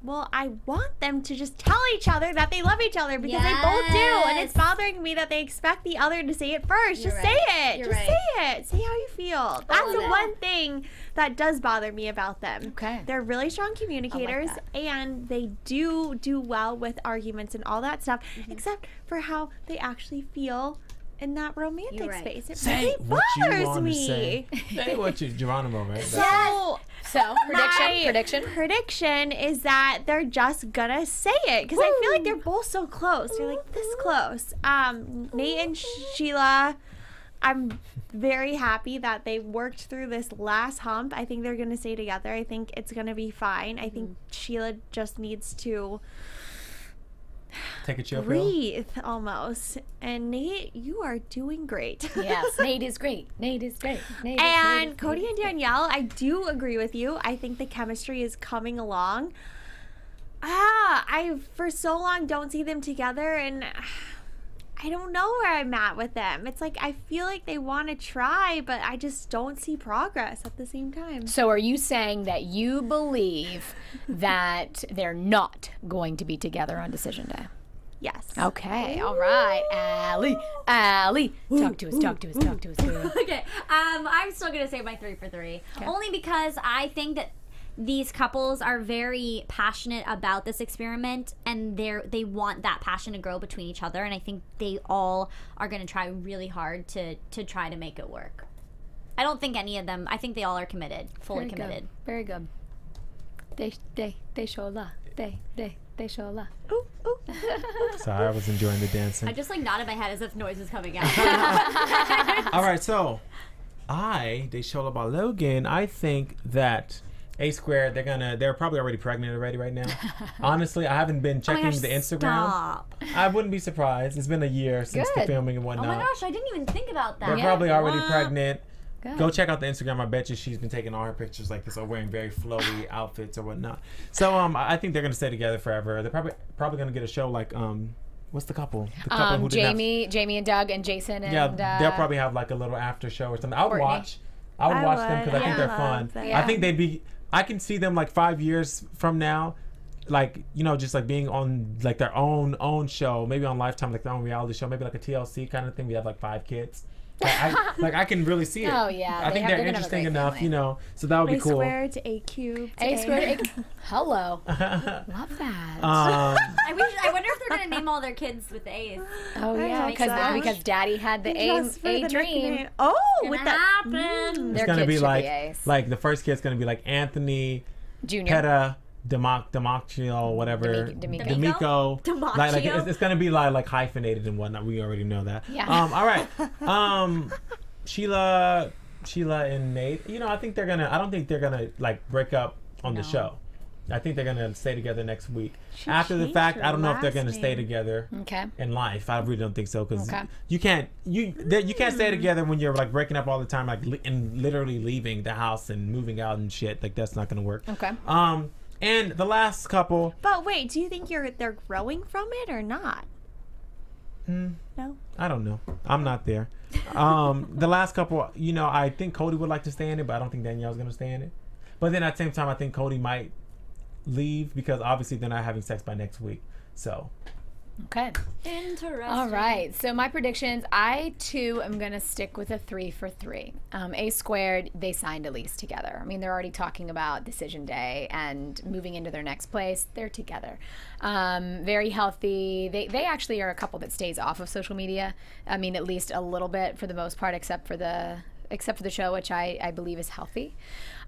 Speaker 5: Well, I want them to just tell each other that they love each other because they both do. And it's bothering me that they expect the other to say it first. Just say it. Just say it. Say how you feel. That's the one thing that does bother me about them.
Speaker 1: Okay.
Speaker 5: They're really strong communicators and they do well with arguments and all that stuff, except for how they actually feel in that romantic space. It really bothers me.
Speaker 3: Say what you, Geronimo, right?
Speaker 1: So,
Speaker 5: prediction is that they're just gonna say it because I feel like they're both so close. They're like this close. Nate and Sheila, I'm very happy that they worked through this last hump. I think they're gonna stay together. I think it's gonna be fine. I think Sheila just needs to
Speaker 3: take a chill pill.
Speaker 5: Breathe almost. And Nate, you are doing great.
Speaker 1: Yes, Nate is great.
Speaker 5: And Cody and Danielle, I do agree with you. I think the chemistry is coming along. I for so long don't see them together, and I don't know where I'm at with them. It's like I feel like they want to try, but I just don't see progress at the same time.
Speaker 1: So are you saying that you believe that they're not going to be together on decision day?
Speaker 5: Yes.
Speaker 1: Okay, all right. Ally, talk to us, girl.
Speaker 4: Okay, I'm still gonna say my 3 for 3, only because I think that these couples are very passionate about this experiment, and they want that passion to grow between each other, and I think they all are gonna try really hard to try to make it work. I don't think any of them. I think they all are committed, fully committed.
Speaker 1: Very good. They show love. They show love.
Speaker 5: Ooh, ooh.
Speaker 3: Sorry, I was enjoying the dancing.
Speaker 4: I just like nodded my head as if noise was coming out.
Speaker 3: All right, so Desola Balogun, I think that A Squared, they're probably already pregnant right now. Honestly, I haven't been checking the Instagram.
Speaker 4: Stop.
Speaker 3: I wouldn't be surprised. It's been a year since the filming and
Speaker 4: Oh
Speaker 3: whatnot.
Speaker 4: my gosh, I didn't even think about that.
Speaker 3: They're probably already pregnant.
Speaker 1: Good.
Speaker 3: Go check out the Instagram. I bet you she's been taking all her pictures like this or wearing very flowy outfits or whatnot. So I think they're gonna stay together forever. They're probably gonna get a show like what's the couple? The couple who
Speaker 1: Jamie and Doug and Jason and
Speaker 3: they'll probably have like a little after show or something. I would
Speaker 1: Courtney.
Speaker 3: watch them because I think they're fun. I think I can see them like 5 years from now, like, you know, just like being on like their own show, maybe on Lifetime, like their own reality show, maybe like a TLC kind of thing. We have like 5 kids. I can really see it.
Speaker 1: Oh yeah,
Speaker 3: I think they're interesting enough, you know. So that would be cool.
Speaker 5: A squared to A cubed.
Speaker 1: A squared. Hello. Love that.
Speaker 4: I wonder if they're gonna name all their kids with A's.
Speaker 1: Oh yeah, because Daddy had the A dream.
Speaker 5: Oh,
Speaker 4: With
Speaker 5: with
Speaker 4: that
Speaker 5: that.
Speaker 4: happen.
Speaker 3: It's gonna be like the first kid's gonna be like Anthony,
Speaker 1: Junior.
Speaker 3: Peta, Demaccio, whatever,
Speaker 1: D'Amico.
Speaker 3: Like it's gonna be like hyphenated and whatnot. We already know that.
Speaker 1: Yeah.
Speaker 3: All right. Sheila and Nate. You know, I don't think they're gonna like break up on the show. I think they're gonna stay together next week. After the fact, I don't know if they're gonna stay together in life. I really don't think so because you can't stay together when you're like breaking up all the time, like and literally leaving the house and moving out and shit. Like that's not gonna work.
Speaker 1: Okay.
Speaker 3: And the last couple.
Speaker 5: But wait, do you think they're growing from it or not? No.
Speaker 3: I don't know. I'm not there. The last couple, you know, I think Cody would like to stay in it, but I don't think Danielle's gonna stay in it. But then at the same time, I think Cody might leave because obviously they're not having sex by next week. So
Speaker 1: Okay.
Speaker 4: Interesting.
Speaker 1: All right. So my predictions, I too am going to stick with a 3 for 3. A Squared, they signed a lease together. I mean, they're already talking about decision day and moving into their next place. They're together. Very healthy. They actually are a couple that stays off of social media. I mean, at least a little bit for the most part, except for the show, which I believe is healthy.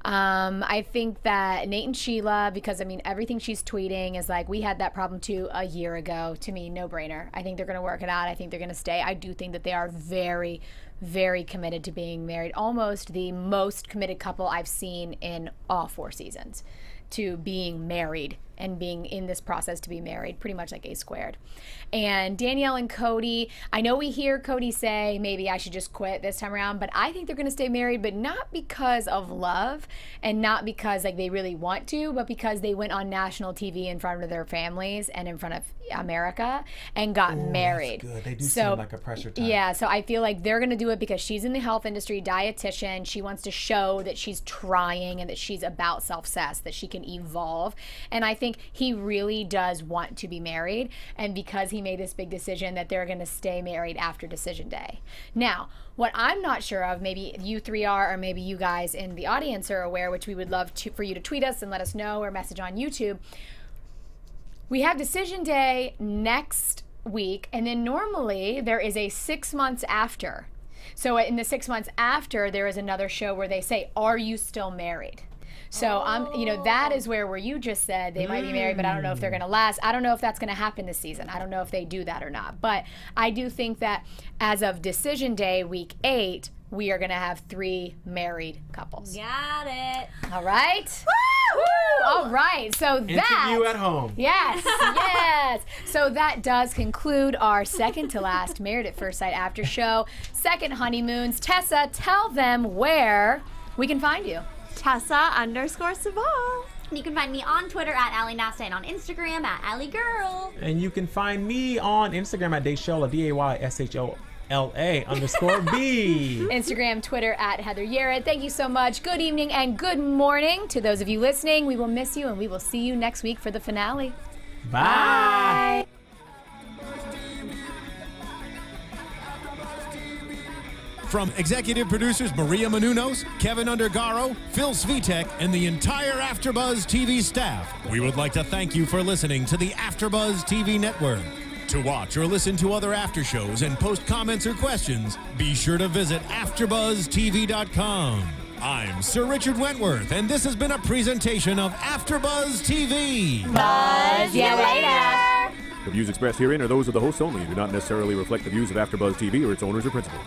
Speaker 1: I think that Nate and Sheila, because I mean everything she's tweeting is like, we had that problem too a year ago. To me, no brainer. I think they're going to work it out. I think they're going to stay. I do think that they are very, very committed to being married. Almost the most committed couple I've seen in all 4 seasons to being married and being in this process to be married, pretty much like A Squared. And Danielle and Cody, I know we hear Cody say, maybe I should just quit this time around, but I think they're gonna stay married, but not because of love and not because like they really want to, but because they went on national TV in front of their families and in front of America and got married.
Speaker 3: That's good. They do seem like a pressure type.
Speaker 1: Yeah, so I feel like they're gonna do it because she's in the health industry, dietitian. She wants to show that she's trying and that she's about success, that she can evolve. And I think he really does want to be married, and because he made this big decision that they're going to stay married after decision day. Now, what I'm not sure of, maybe you 3 are, or maybe you guys in the audience are aware, which we would love for you to tweet us and let us know, or message on YouTube. We have decision day next week, and then normally there is a 6 months after. So in the 6 months after, there is another show where they say, are you still married? So you know, that is where you just said they might be married, but I don't know if they're going to last. I don't know if that's going to happen this season. I don't know if they do that or not. But I do think that as of decision day, week 8, we are going to have 3 married couples.
Speaker 4: Got it.
Speaker 1: All right. Woo! Woo! All right. So that.
Speaker 3: Interview at home.
Speaker 1: Yes. Yes. So that does conclude our second to last Married at First Sight after show. Second Honeymoons. Tessa, tell them where we can find you.
Speaker 5: Tessa_Cevaal.
Speaker 4: You can find me on Twitter at Ally Nasta and on Instagram at Ally Girl.
Speaker 3: And you can find me on Instagram at Desola, DAYSHOLA_B.
Speaker 1: Instagram, Twitter at Heather Yerrid. Thank you so much. Good evening and good morning to those of you listening. We will miss you, and we will see you next week for the finale.
Speaker 3: Bye.
Speaker 1: Bye.
Speaker 2: From executive producers Maria Menounos, Kevin Undergaro, Phil Svitek, and the entire AfterBuzz TV staff, we would like to thank you for listening to the AfterBuzz TV network. To watch or listen to other after shows and post comments or questions, be sure to visit AfterBuzzTV.com. I'm Sir Richard Wentworth, and this has been a presentation of AfterBuzz TV.
Speaker 1: Buzz you later.
Speaker 7: The views expressed herein are those of the hosts only and do not necessarily reflect the views of AfterBuzz TV or its owners or principals.